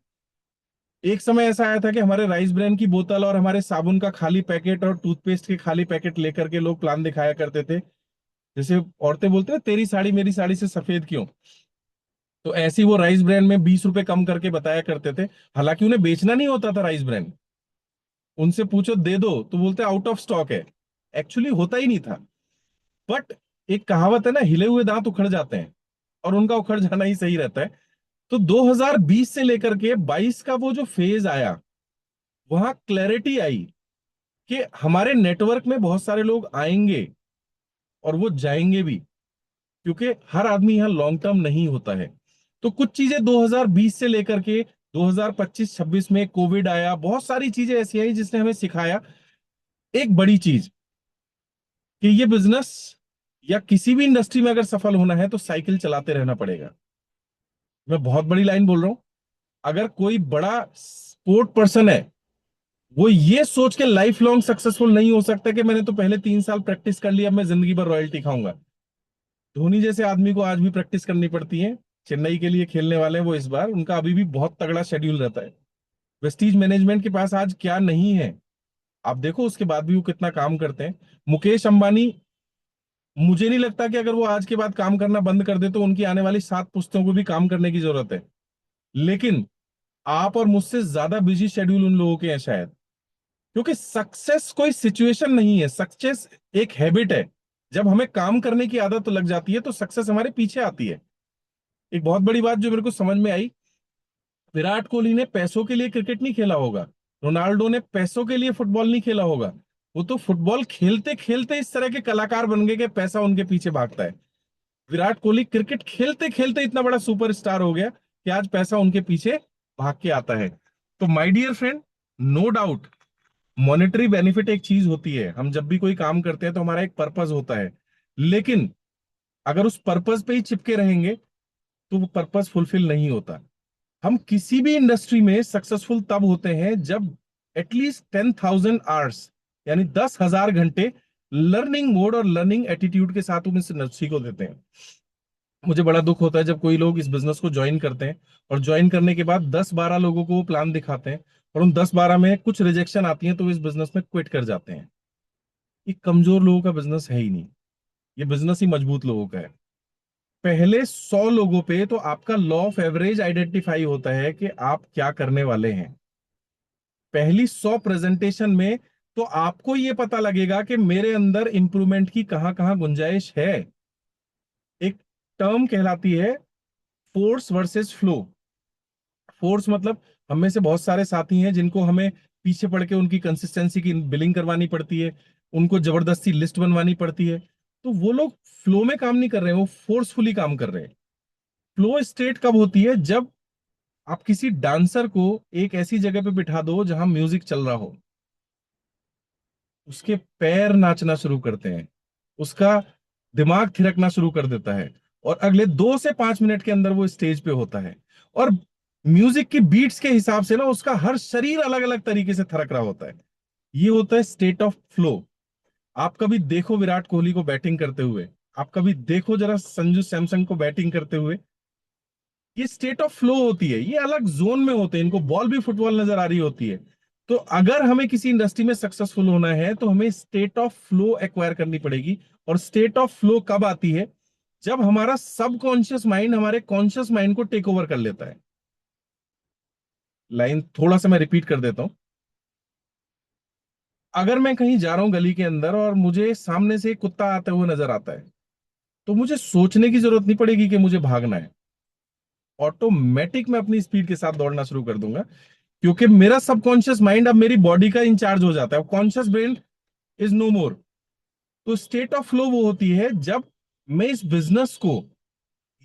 एक समय ऐसा आया था कि हमारे राइस ब्रांड की बोतल और हमारे साबुन का खाली पैकेट और टूथपेस्ट के खाली पैकेट लेकर के लोग प्लान दिखाया करते थे। जैसे औरतें बोलते हैं तेरी साड़ी मेरी साड़ी से सफेद क्यों, तो ऐसे ही वो राइस ब्रांड में 20 रुपए कम करके बताया करते थे। हालांकि उन्हें बेचना नहीं होता था राइस ब्रांड। उनसे पूछो दे दो तो बोलते आउट ऑफ स्टॉक है। एक्चुअली होता ही नहीं था। बट एक कहावत है ना, हिले हुए दांत उखड़ जाते हैं, और उनका उखड़ जाना ही सही रहता है। तो 2020 से लेकर के 22 का वो जो फेज आया, वहां क्लैरिटी आई कि हमारे नेटवर्क में बहुत सारे लोग आएंगे और वो जाएंगे भी, क्योंकि हर आदमी यहाँ लॉन्ग टर्म नहीं होता है। तो कुछ चीजें 2020 से लेकर के 2025-26 में कोविड आया, बहुत सारी चीजें ऐसी आई जिसने हमें सिखाया एक बड़ी चीज, कि ये बिजनेस या किसी भी इंडस्ट्री में अगर सफल होना है तो साइकिल चलाते रहना पड़ेगा। मैं बहुत बड़ी लाइन बोल रहा हूं। अगर कोई बड़ा स्पोर्ट पर्सन है, वो ये सोच के लाइफ लॉन्ग सक्सेसफुल नहीं हो सकता कि मैंने तो पहले 3 साल प्रैक्टिस कर लिया, अब मैं जिंदगी भर रॉयल्टी खाऊंगा। धोनी जैसे आदमी को आज भी प्रैक्टिस करनी पड़ती है। चेन्नई के लिए खेलने वाले हैं वो इस बार, उनका अभी भी बहुत तगड़ा शेड्यूल रहता है। वेस्टीज मैनेजमेंट के पास आज क्या नहीं है, आप देखो, उसके बाद भी वो कितना काम करते हैं। मुकेश अंबानी, मुझे नहीं लगता कि अगर वो आज के बाद काम करना बंद कर दे तो उनकी आने वाली 7 पुश्तों को भी काम करने की जरूरत है। लेकिन आप और मुझसे ज्यादा बिजी शेड्यूल उन लोगों के हैं शायद। क्योंकि सक्सेस कोई सिचुएशन नहीं है, सक्सेस एक हैबिट है। जब हमें काम करने की आदत लग जाती है तो सक्सेस हमारे पीछे आती है। एक बहुत बड़ी बात जो मेरे को समझ में आई, विराट कोहली ने पैसों के लिए क्रिकेट नहीं खेला होगा, रोनाल्डो ने पैसों के लिए फुटबॉल नहीं खेला होगा। वो तो फुटबॉल खेलते खेलते इस तरह के कलाकार बन गए कि पैसा उनके पीछे भागता है। विराट कोहली क्रिकेट खेलते खेलते इतना बड़ा सुपरस्टार हो गया कि आज पैसा उनके पीछे भाग के आता है। तो my dear friend, no doubt monetary benefit एक चीज होती है, हम जब भी कोई काम करते हैं तो हमारा एक पर्पस होता है। लेकिन अगर उस पर्पस पे ही चिपके रहेंगे तो वो पर्पस फुलफिल नहीं होता। हम किसी भी इंडस्ट्री में सक्सेसफुल तब होते हैं जब एटलीस्ट 10,000 आवर्स, यानी 10,000 घंटे लर्निंग मोड और लर्निंग एटीट्यूड के साथ हम इस इंडस्ट्री को देते हैं। मुझे बड़ा दुख होता है जब कोई लोग इस बिजनेस को ज्वाइन करते हैं और ज्वाइन करने के बाद 10-12 लोगों को वो प्लान दिखाते हैं, और उन 10-12 में कुछ रिजेक्शन आती है तो वो इस बिजनेस में क्विट कर जाते हैं। ये कमजोर लोगों का बिजनेस है ही नहीं, ये बिजनेस ही मजबूत लोगों का है। पहले 100 लोगों पे तो आपका लॉ ऑफ एवरेज आइडेंटिफाई होता है कि आप क्या करने वाले हैं। पहली 100 प्रेजेंटेशन में तो आपको ये पता लगेगा कि मेरे अंदर इंप्रूवमेंट की कहां कहां गुंजाइश है। एक टर्म कहलाती है फोर्स वर्सेस फ्लो। फोर्स मतलब हम में से बहुत सारे साथी हैं जिनको हमें पीछे पड़ के उनकी कंसिस्टेंसी की बिलिंग करवानी पड़ती है, उनको जबरदस्ती लिस्ट बनवानी पड़ती है। तो वो लोग फ्लो में काम नहीं कर रहे हैं, वो फोर्सफुली काम कर रहे हैं। फ्लो स्टेट कब होती है, जब आप किसी डांसर को एक ऐसी जगह पे बिठा दो जहां म्यूजिक चल रहा हो, उसके पैर नाचना शुरू करते हैं, उसका दिमाग थिरकना शुरू कर देता है, और अगले 2 से 5 मिनट के अंदर वो स्टेज पे होता है। और म्यूजिक की बीट्स के हिसाब से ना उसका हर शरीर अलग अलग तरीके से थिरक रहा होता है। ये होता है स्टेट ऑफ फ्लो। आप कभी देखो विराट कोहली को बैटिंग करते हुए, आप कभी देखो जरा संजू सैमसन को बैटिंग करते हुए, ये स्टेट ऑफ फ्लो होती है, ये अलग जोन में होते हैं, इनको बॉल भी फुटबॉल नजर आ रही होती है। तो अगर हमें किसी इंडस्ट्री में सक्सेसफुल होना है तो हमें स्टेट ऑफ फ्लो एक्वायर करनी पड़ेगी। और स्टेट ऑफ फ्लो कब आती है? जब हमारा सबकॉन्शियस माइंड हमारे कॉन्शियस माइंड को टेक ओवर कर लेता है। लाइन थोड़ा सा मैं रिपीट कर देता हूं। अगर मैं कहीं जा रहा हूं गली के अंदर और मुझे सामने से एक कुत्ता आते हुए नजर आता है, तो मुझे सोचने की जरूरत नहीं पड़ेगी कि मुझे भागना है। ऑटोमेटिक मैं अपनी स्पीड के साथ दौड़ना शुरू कर दूंगा, क्योंकि मेरा सबकॉन्शियस माइंड अब मेरी बॉडी का इंचार्ज हो जाता है। कॉन्शियस ब्रेन इज नो मोर। तो स्टेट ऑफ फ्लो वो होती है जब मैं इस बिजनेस को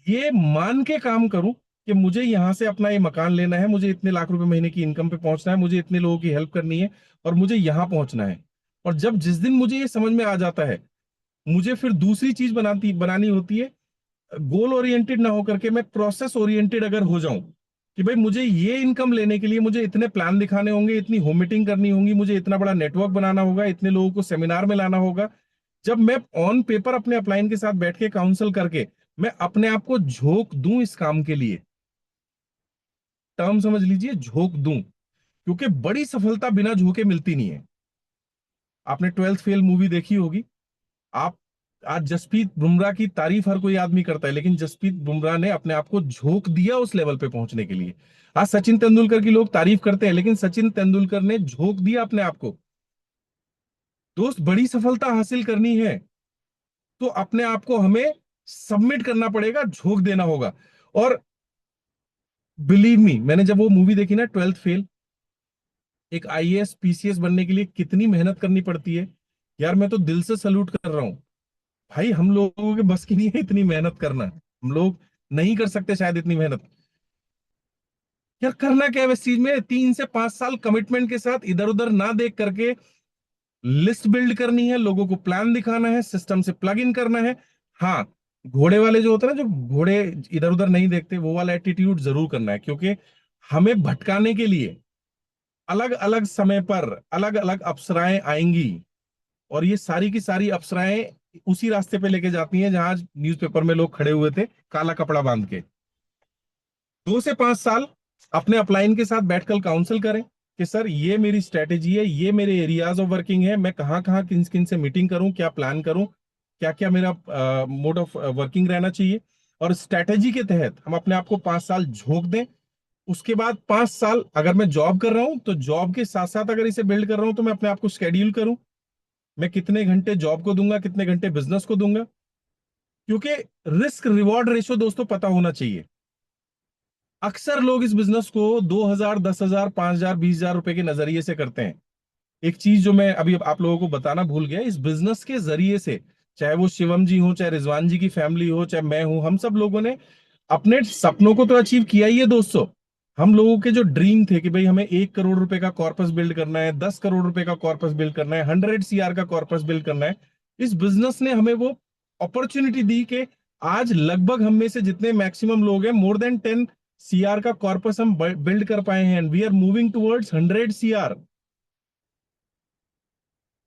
ये मान के काम करूं कि मुझे यहां से अपना ये मकान लेना है, मुझे इतने लाख रुपए महीने की इनकम पे पहुंचना है, मुझे इतने लोगों की हेल्प करनी है, और मुझे यहां पहुंचना है। और जब जिस दिन मुझे ये समझ में आ जाता है, मुझे फिर दूसरी चीज बनानी होती है। गोल ओरिएंटेड ना होकर के मैं प्रोसेस ओरिएंटेड अगर हो जाऊं, कि भाई मुझे ये इनकम लेने के लिए मुझे इतने प्लान दिखाने होंगे, इतनी होम मीटिंग करनी होंगी, मुझे इतना बड़ा नेटवर्क बनाना होगा, इतने लोगों को सेमिनार में लाना होगा। जब मैं ऑन पेपर अपने अपलाइन के साथ बैठ के काउंसल करके मैं अपने आप को झोंक दूं इस काम के लिए, टर्म समझ लीजिए, झोंक दूं। क्योंकि बड़ी सफलता बिना झोंके मिलती नहीं है। आपने ट्वेल्थ फेल मूवी देखी होगी। आप आज जसप्रीत बुमराह की तारीफ हर कोई आदमी करता है, लेकिन जसप्रीत बुमराह ने अपने आप को झोंक दिया उस लेवल पे पहुंचने के लिए। आज सचिन तेंदुलकर की लोग तारीफ करते हैं, लेकिन सचिन तेंदुलकर ने झोंक दिया अपने आप को। दोस्त, बड़ी सफलता हासिल करनी है तो अपने आप को हमें सबमिट करना पड़ेगा, झोंक देना होगा। और बिलीव मी, मैंने जब वो मूवी देखी ना, ट्वेल्थ फेल, एक आईएएस पीसीएस बनने के लिए कितनी मेहनत करनी पड़ती है यार, मैं तो दिल से सल्यूट कर रहा हूं। भाई हम लोगों के बस की नहीं है इतनी मेहनत करना, हम लोग नहीं कर सकते शायद इतनी मेहनत। यार करना क्या है इस चीज में? 3 से 5 साल कमिटमेंट के साथ इधर उधर ना देख करके लिस्ट बिल्ड करनी है, लोगों को प्लान दिखाना है, सिस्टम से प्लग इन करना है। हाँ, घोड़े वाले जो होते हैं ना, जो घोड़े इधर उधर नहीं देखते, वो वाला एटीट्यूड जरूर करना है, क्योंकि हमें भटकाने के लिए अलग अलग समय पर अलग अलग अप्सराएं आएंगी। और ये सारी की सारी अप्सराएं उसी रास्ते पे लेके जाती हैं जहां आज न्यूज़पेपर में लोग खड़े हुए थे काला कपड़ा बांध के। 2 से 5 साल अपने अपलाइन के साथ बैठकर काउंसल करें कि सर ये मेरी स्ट्रेटेजी है, ये मेरे एरियाज ऑफ वर्किंग है, मैं कहाँ कहाँ किन किन से मीटिंग करूं, क्या प्लान करूं, क्या क्या मेरा मोड ऑफ वर्किंग रहना चाहिए। और स्ट्रेटेजी के तहत हम अपने आप को 5 साल झोंक दें। उसके बाद 5 साल अगर मैं जॉब कर रहा हूं तो जॉब के साथ साथ अगर इसे बिल्ड कर रहा हूं तो मैं अपने आप को शेड्यूल करूं, मैं कितने घंटे जॉब को दूंगा, कितने घंटे बिजनेस को दूंगा। क्योंकि रिस्क रिवॉर्ड रेशो दोस्तों पता होना चाहिए। अक्सर लोग इस बिजनेस को 2,000, 10,000, 5,000, 20,000 रुपए के नजरिए से करते हैं। एक चीज जो मैं अभी आप लोगों को बताना भूल गया, इस बिजनेस के जरिए से, चाहे वो शिवम जी हो, चाहे रिजवान जी की फैमिली हो, चाहे मैं हूं, हम सब लोगों ने अपने सपनों को तो अचीव किया ही है दोस्तों। हम लोगों के जो ड्रीम थे कि भाई हमें 1 करोड़ रुपए का कॉर्पस बिल्ड करना है, 10 करोड़ रुपए का कॉर्पस बिल्ड करना है, 100 CR का कॉर्पस बिल्ड करना है, इस बिजनेस ने हमें वो अपॉर्चुनिटी दी कि आज लगभग हम में से जितने मैक्सिमम लोग हैं, मोर देन 10 CR का कॉर्पस हम बिल्ड कर पाए हैं, and we are moving towards 100 CR।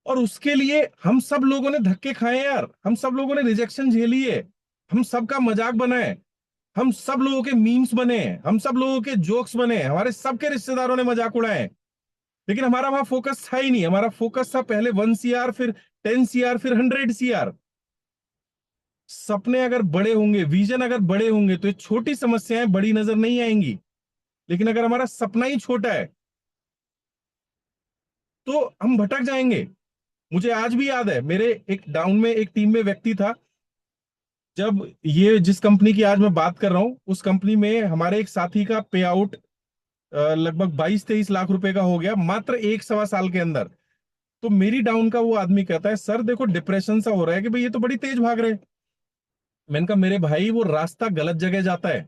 और उसके लिए हम सब लोगों ने धक्के खाए यार, हम सब लोगों ने रिजेक्शन झेली है, हम सबका मजाक बनाए, हम सब लोगों के मीम्स बने, हम सब लोगों के जोक्स बने, हमारे सबके रिश्तेदारों ने मजाक उड़ाए। लेकिन हमारा वहां फोकस था ही नहीं, हमारा फोकस था पहले 1 CR, फिर 10 CR, फिर 100 CR। सपने अगर बड़े होंगे, विजन अगर बड़े होंगे, तो ये छोटी समस्याएं बड़ी नजर नहीं आएंगी। लेकिन अगर हमारा सपना ही छोटा है तो हम भटक जाएंगे। मुझे आज भी याद है, मेरे एक डाउन में एक टीम में व्यक्ति था, जब ये जिस कंपनी की आज मैं बात कर रहा हूं, उस कंपनी में हमारे एक साथी का पे आउट लगभग 22-23 लाख रुपए का हो गया मात्र 1 सवा साल के अंदर। तो मेरी डाउन का वो आदमी कहता है, सर देखो डिप्रेशन सा हो रहा है कि भाई ये तो बड़ी तेज भाग रहे हैं। मैंने कहा मेरे भाई, वो रास्ता गलत जगह जाता है,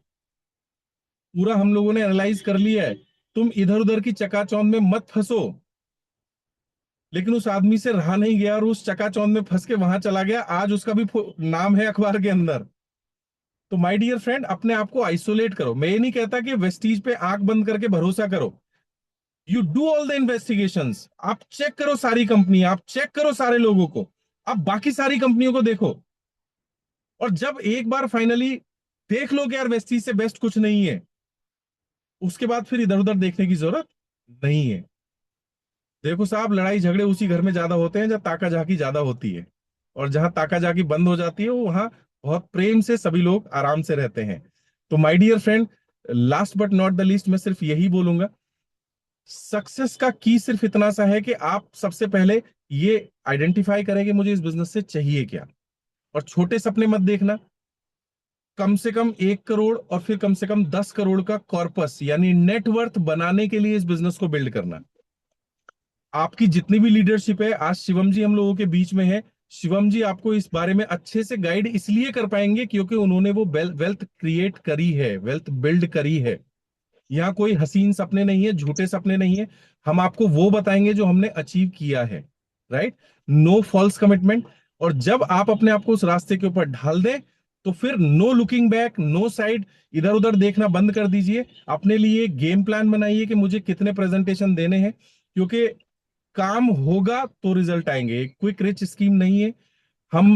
पूरा हम लोगों ने एनालाइज कर लिया है, तुम इधर उधर की चकाचौंध में मत फंसो। लेकिन उस आदमी से रहा नहीं गया और उस चकाचौंध में फंस के वहां चला गया, आज उसका भी नाम है अखबार के अंदर। तो माय डियर फ्रेंड, अपने आप को आइसोलेट करो। मैं ये नहीं कहता कि वेस्टीज पे आंख बंद करके भरोसा करो। You do all the investigations, आप चेक करो सारी कंपनी, आप चेक करो सारे लोगों को, आप बाकी सारी कंपनियों को देखो। और जब एक बार फाइनली देख लो कि यार वेस्टीज से बेस्ट कुछ नहीं है, उसके बाद फिर इधर उधर देखने की जरूरत नहीं है। देखो साहब, लड़ाई झगड़े उसी घर में ज्यादा होते हैं जहाँ ताका झाकी ज्यादा होती है, और जहां ताका झाकी बंद हो जाती है वहां बहुत प्रेम से सभी लोग आराम से रहते हैं। तो my dear friend, last but not the least, मैं सिर्फ यही बोलूंगा, सक्सेस का की सिर्फ इतना सा है कि आप सबसे पहले ये आइडेंटिफाई करें कि मुझे इस बिजनेस से चाहिए क्या। और छोटे सपने मत देखना, कम से कम 1 करोड़ और फिर कम से कम 10 करोड़ का कॉर्पस यानी नेटवर्थ बनाने के लिए इस बिजनेस को बिल्ड करना। आपकी जितनी भी लीडरशिप है, आज शिवम जी हम लोगों के बीच में है, शिवम जी आपको इस बारे में अच्छे से गाइड इसलिए कर पाएंगे क्योंकि उन्होंने वो वेल्थ क्रिएट करी है, वेल्थ बिल्ड करी है। यहाँ कोई हसीन सपने नहीं है, झूठे सपने नहीं है, हम आपको वो बताएंगे जो हमने अचीव किया है। Right, no false commitment. और जब आप अपने आप को उस रास्ते के ऊपर ढाल दें, तो फिर no looking back, no side, इधर उधर देखना बंद कर दीजिए। अपने लिए गेम प्लान बनाइए कि मुझे कितने प्रेजेंटेशन देने हैं, क्योंकि काम होगा तो रिजल्ट आएंगे। एक क्विक रिच स्कीम नहीं है। हम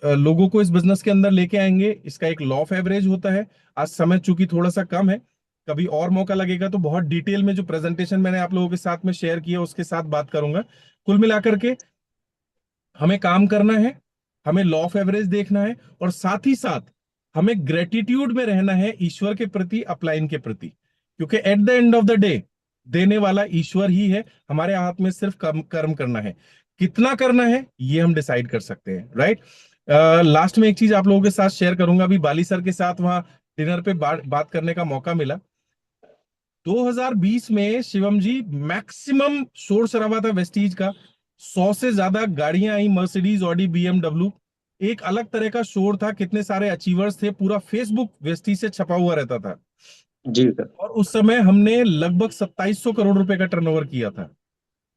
लोगों को इस बिजनेस के अंदर लेके आएंगे, इसका एक लॉ ऑफ एवरेज होता है। आज समय चूंकि थोड़ा सा कम है, कभी और मौका लगेगा तो बहुत डिटेल में जो प्रेजेंटेशन मैंने आप लोगों के साथ में शेयर किया उसके साथ बात करूंगा। कुल मिलाकर के हमें काम करना है, हमें लॉ ऑफ एवरेज देखना है, और साथ ही साथ हमें ग्रेटिट्यूड में रहना है ईश्वर के प्रति, अपलाइन के प्रति, क्योंकि at the end of the day देने वाला ईश्वर ही है। हमारे हाथ में सिर्फ कर्म करना है, कितना करना है ये हम डिसाइड कर सकते हैं। राइट, लास्ट में एक चीज आप लोगों के साथ शेयर करूंगा। अभी बाली सर के साथ वहां डिनर पे बात करने का मौका मिला। 2020 में शिवम जी मैक्सिमम शोर शराबा था वेस्टीज का, 100 से ज्यादा गाड़ियां आई, मर्सिडीज, ऑडी, बीएमडब्ल्यू, एक अलग तरह का शोर था, कितने सारे अचीवर्स थे, पूरा फेसबुक वेस्टीज से छपा हुआ रहता था। जी सर। और उस समय हमने लगभग 2700 करोड़ रुपए का टर्नओवर किया था।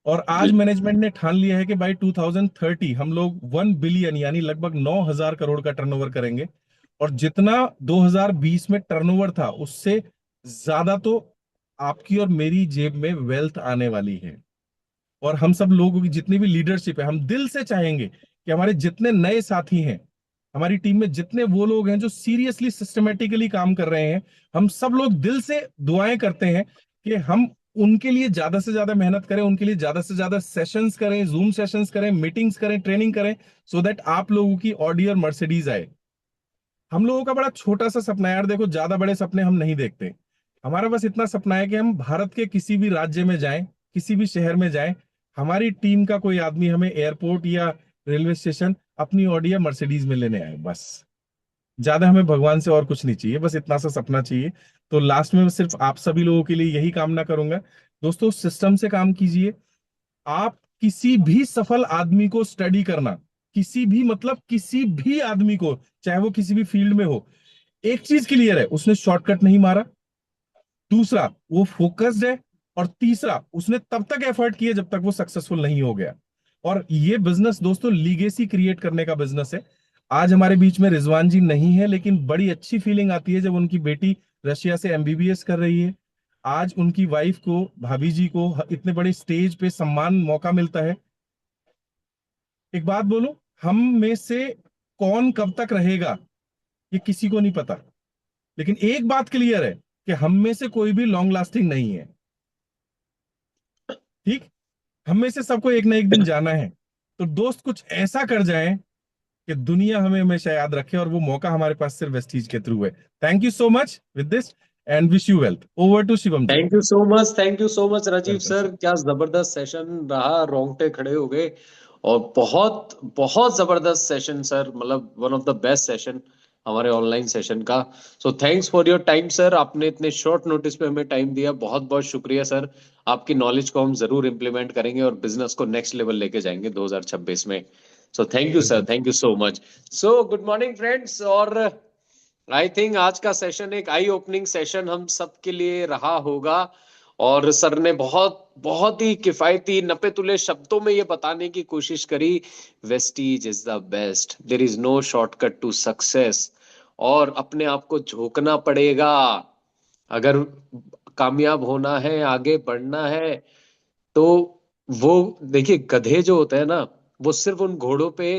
और आज जी। मैनेजमेंट ने ठान लिया है कि बाई 2030 हम लोग 1 बिलियन यानी लगभग 9,000 करोड़ का टर्नओवर करेंगे। और जितना 2020 में टर्नओवर था उससे ज्यादा तो आपकी और मेरी जेब में वेल्थ आने वाली है। और हम सब लोगों की जितनी भी लीडरशिप है, हम दिल से चाहेंगे कि हमारे जितने नए साथी हैं, हमारी टीम में जितने वो लोग हैं जो सीरियसली सिस्टमेटिकली काम कर रहे हैं, हम सब लोग दिल से दुआएं करते हैं कि हम उनके लिए ज्यादा से ज्यादा मेहनत करें, उनके लिए ज्यादा से ज्यादा सेशंस करें, जूम सेशंस करें, मीटिंग्स करें, ट्रेनिंग करें, सो दैट आप लोगों की ऑडी और मर्सिडीज आए। हम लोगों का बड़ा छोटा सा सपना है यार, देखो ज्यादा बड़े सपने हम नहीं देखते। हमारा बस इतना सपना है कि हम भारत के किसी भी राज्य में जाएं, किसी भी शहर में जाएं, हमारी टीम का कोई आदमी हमें एयरपोर्ट या रेलवे स्टेशन अपनी ऑडी या मर्सिडीज में लेने आए, बस। ज्यादा हमें भगवान से और कुछ नहीं चाहिए, बस इतना सा सपना चाहिए। तो लास्ट में मैं सिर्फ आप सभी लोगों के लिए यही कामना करूंगा, दोस्तों सिस्टम से काम कीजिए। आप किसी भी सफल आदमी को स्टडी करना, किसी भी मतलब किसी भी आदमी को, चाहे वो किसी भी फील्ड में हो, एक चीज क्लियर है, उसने शॉर्टकट नहीं मारा। दूसरा, वो फोकस्ड है। और तीसरा, उसने तब तक एफर्ट किया जब तक वो सक्सेसफुल नहीं हो गया। और ये बिजनेस दोस्तों लीगेसी क्रिएट करने का बिजनेस है। आज हमारे बीच में रिजवान जी नहीं है, लेकिन बड़ी अच्छी फीलिंग आती है जब उनकी बेटी रशिया से एमबीबीएस कर रही है। आज उनकी वाइफ को, भाभी जी को इतने बड़े स्टेज पे सम्मान मौका मिलता है। एक बात बोलूं, हम में से कौन कब तक रहेगा ये किसी को नहीं पता, लेकिन एक बात क्लियर है कि हम में से कोई भी लॉन्ग लास्टिंग नहीं है। ठीक, हम में से सबको एक ना एक दिन जाना है। तो दोस्त कुछ ऐसा कर जाएं कि दुनिया हमें हमेशा याद रखे, और वो मौका हमारे पास सिर्फ वेस्टीज के थ्रू है। Thank you so much with this, and wish you wealth. Over to Shivam ji. Thank you so much, thank you so much Rajiv welcome sir. Sir. क्या जबरदस्त सेशन रहा, रोंगटे खड़े हो गए। और बहुत बहुत जबरदस्त सेशन सर, मतलब one of the best session हमारे ऑनलाइन सेशन का। So thanks for your time sir, आपने इतने शॉर्ट नोटिस पे हमें टाइम दिया, बहुत बहुत शुक्रिया सर। आपकी नॉलेज को हम जरूर इम्प्लीमेंट करेंगे और बिजनेस को नेक्स्ट लेवल लेके जाएंगे 2026 में। So thank you sir, welcome thank sir. You so much. So good morning friends. और आई थिंक आज का सेशन एक आई ओपनिंग सेशन हम सबके लिए रहा होगा। और सर ने बहुत बहुत ही किफायती नपे तुले शब्दों में ये बताने की कोशिश करी, Vestige is the best, there is no shortcut to success. और अपने आप को झोंकना पड़ेगा अगर कामयाब होना है, आगे बढ़ना है। तो वो देखिए, गधे जो होते हैं ना, वो सिर्फ उन घोड़ों पे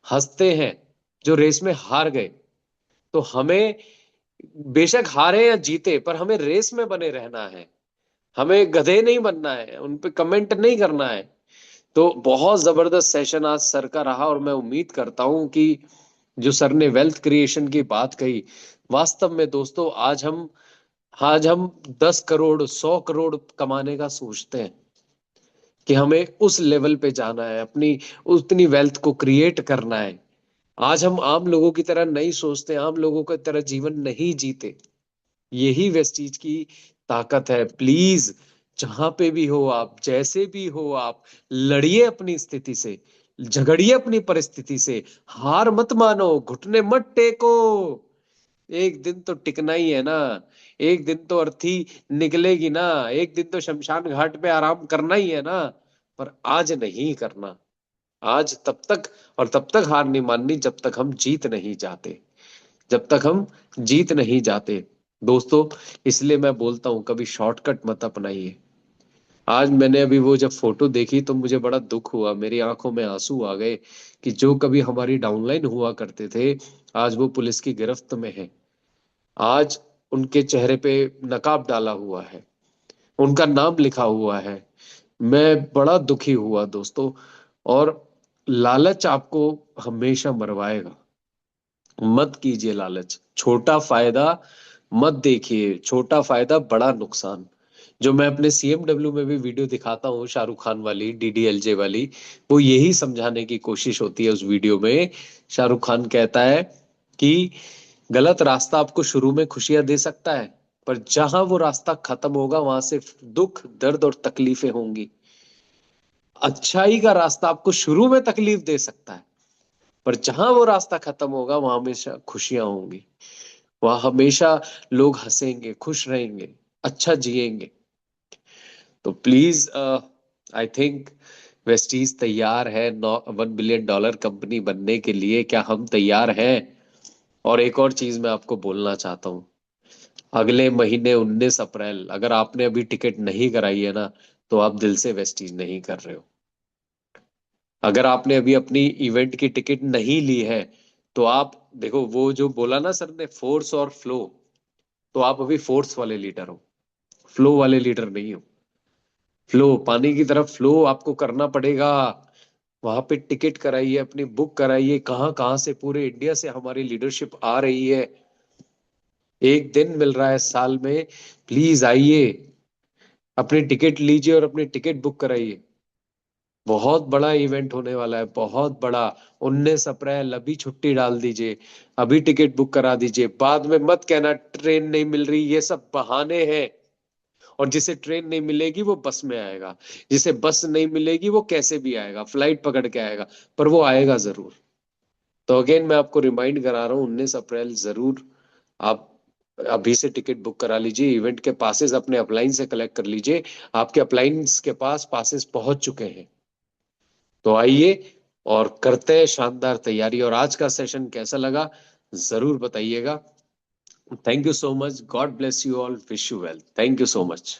हंसते हैं जो रेस में हार गए। तो हमें बेशक हारे या जीते, पर हमें रेस में बने रहना है। हमें गधे नहीं बनना है, उन पे कमेंट नहीं करना है। तो बहुत जबरदस्त सेशन आज सर का रहा, और मैं उम्मीद करता हूं कि जो सर ने वेल्थ क्रिएशन की बात कही, वास्तव में दोस्तों आज हम 10 करोड़ 100 करोड़ कमाने का सोचते हैं कि हमें उस लेवल पे जाना है, अपनी उतनी वेल्थ को क्रिएट करना है। आज हम आम लोगों की तरह नहीं सोचते, आम लोगों की तरह जीवन नहीं जीते। यही वेस्टीज की ताकत है। प्लीज, जहां पे भी हो आप, जैसे भी हो आप, लड़िए अपनी स्थिति से, झगड़िए अपनी परिस्थिति से, हार मत मानो, घुटने मत टेको। एक दिन तो टिकना ही है ना, एक दिन तो अर्थी निकलेगी ना, एक दिन तो शमशान घाट पे आराम करना ही है ना। पर आज नहीं करना। आज तब तक, और तब तक हार नहीं माननी जब तक हम जीत नहीं जाते, जब तक हम जीत नहीं जाते दोस्तों। इसलिए मैं बोलता हूं, कभी शॉर्टकट मत अपनाइए। आज मैंने अभी वो जब फोटो देखी तो मुझे बड़ा दुख हुआ, मेरी आंखों में आंसू आ गए कि जो कभी हमारी डाउनलाइन हुआ करते थे, आज वो पुलिस की गिरफ्त में है। आज उनके चेहरे पे नकाब डाला हुआ है, उनका नाम लिखा हुआ है। मैं बड़ा दुखी हुआ दोस्तों। और लालच आपको हमेशा मरवाएगा। मत कीजिए लालच, छोटा फायदा मत देखिए, छोटा फायदा बड़ा नुकसान। जो मैं अपने सीएमडब्ल्यू में भी वीडियो दिखाता हूँ, शाहरुख खान वाली, डीडीएलजे वाली, वो यही समझाने की कोशिश होती है। उस वीडियो में शाहरुख खान कहता है कि गलत रास्ता आपको शुरू में खुशियां दे सकता है, पर जहां वो रास्ता खत्म होगा वहां से दुख, दर्द और तकलीफें होंगी। अच्छाई का रास्ता आपको शुरू में तकलीफ दे सकता है, पर जहां वो रास्ता खत्म होगा वहां हमेशा खुशियां होंगी। वहां हमेशा लोग हंसेंगे, खुश रहेंगे, अच्छा जिएंगे। तो प्लीज, आई थिंक वेस्टीज तैयार है $1 बिलियन कंपनी बनने के लिए। क्या हम तैयार हैं? और एक और चीज मैं आपको बोलना चाहता हूँ, अगले महीने 19 अप्रैल, अगर आपने अभी टिकट नहीं कराई है ना, तो आप दिल से वेस्टीज नहीं कर रहे हो। अगर आपने अभी अपनी इवेंट की टिकट नहीं ली है, तो आप देखो, वो जो बोला ना सर ने, फोर्स और फ्लो, तो आप अभी फोर्स वाले लीडर हो, फ्लो वाले लीडर नहीं हो। फ्लो, पानी की तरफ फ्लो आपको करना पड़ेगा। वहां पे टिकट कराइए, अपनी बुक कराइए। कहाँ कहाँ से पूरे इंडिया से हमारी लीडरशिप आ रही है। एक दिन मिल रहा है साल में, प्लीज आइए, अपनी टिकट लीजिए और अपनी टिकट बुक कराइए। बहुत बड़ा इवेंट होने वाला है, बहुत बड़ा। 19 अप्रैल, अभी छुट्टी डाल दीजिए, अभी टिकट बुक करा दीजिए। बाद में मत कहना ट्रेन नहीं मिल रही, ये सब बहाने हैं। और जिसे ट्रेन नहीं मिलेगी वो बस में आएगा, जिसे बस नहीं मिलेगी वो कैसे भी आएगा, फ्लाइट पकड़ के आएगा, पर वो आएगा जरूर। तो अगेन मैं आपको रिमाइंड करा रहा हूँ, 19 अप्रैल जरूर आप अभी से टिकट बुक करा लीजिए। इवेंट के पासेस अपने अपलाइन से कलेक्ट कर लीजिए। आपके अपलाइंस के पास पासेस पहुंच चुके हैं। तो आइए और करते हैं शानदार तैयारी। और आज का सेशन कैसा लगा जरूर बताइएगा। Thank you so much, God bless you all, wish you well, thank you so much.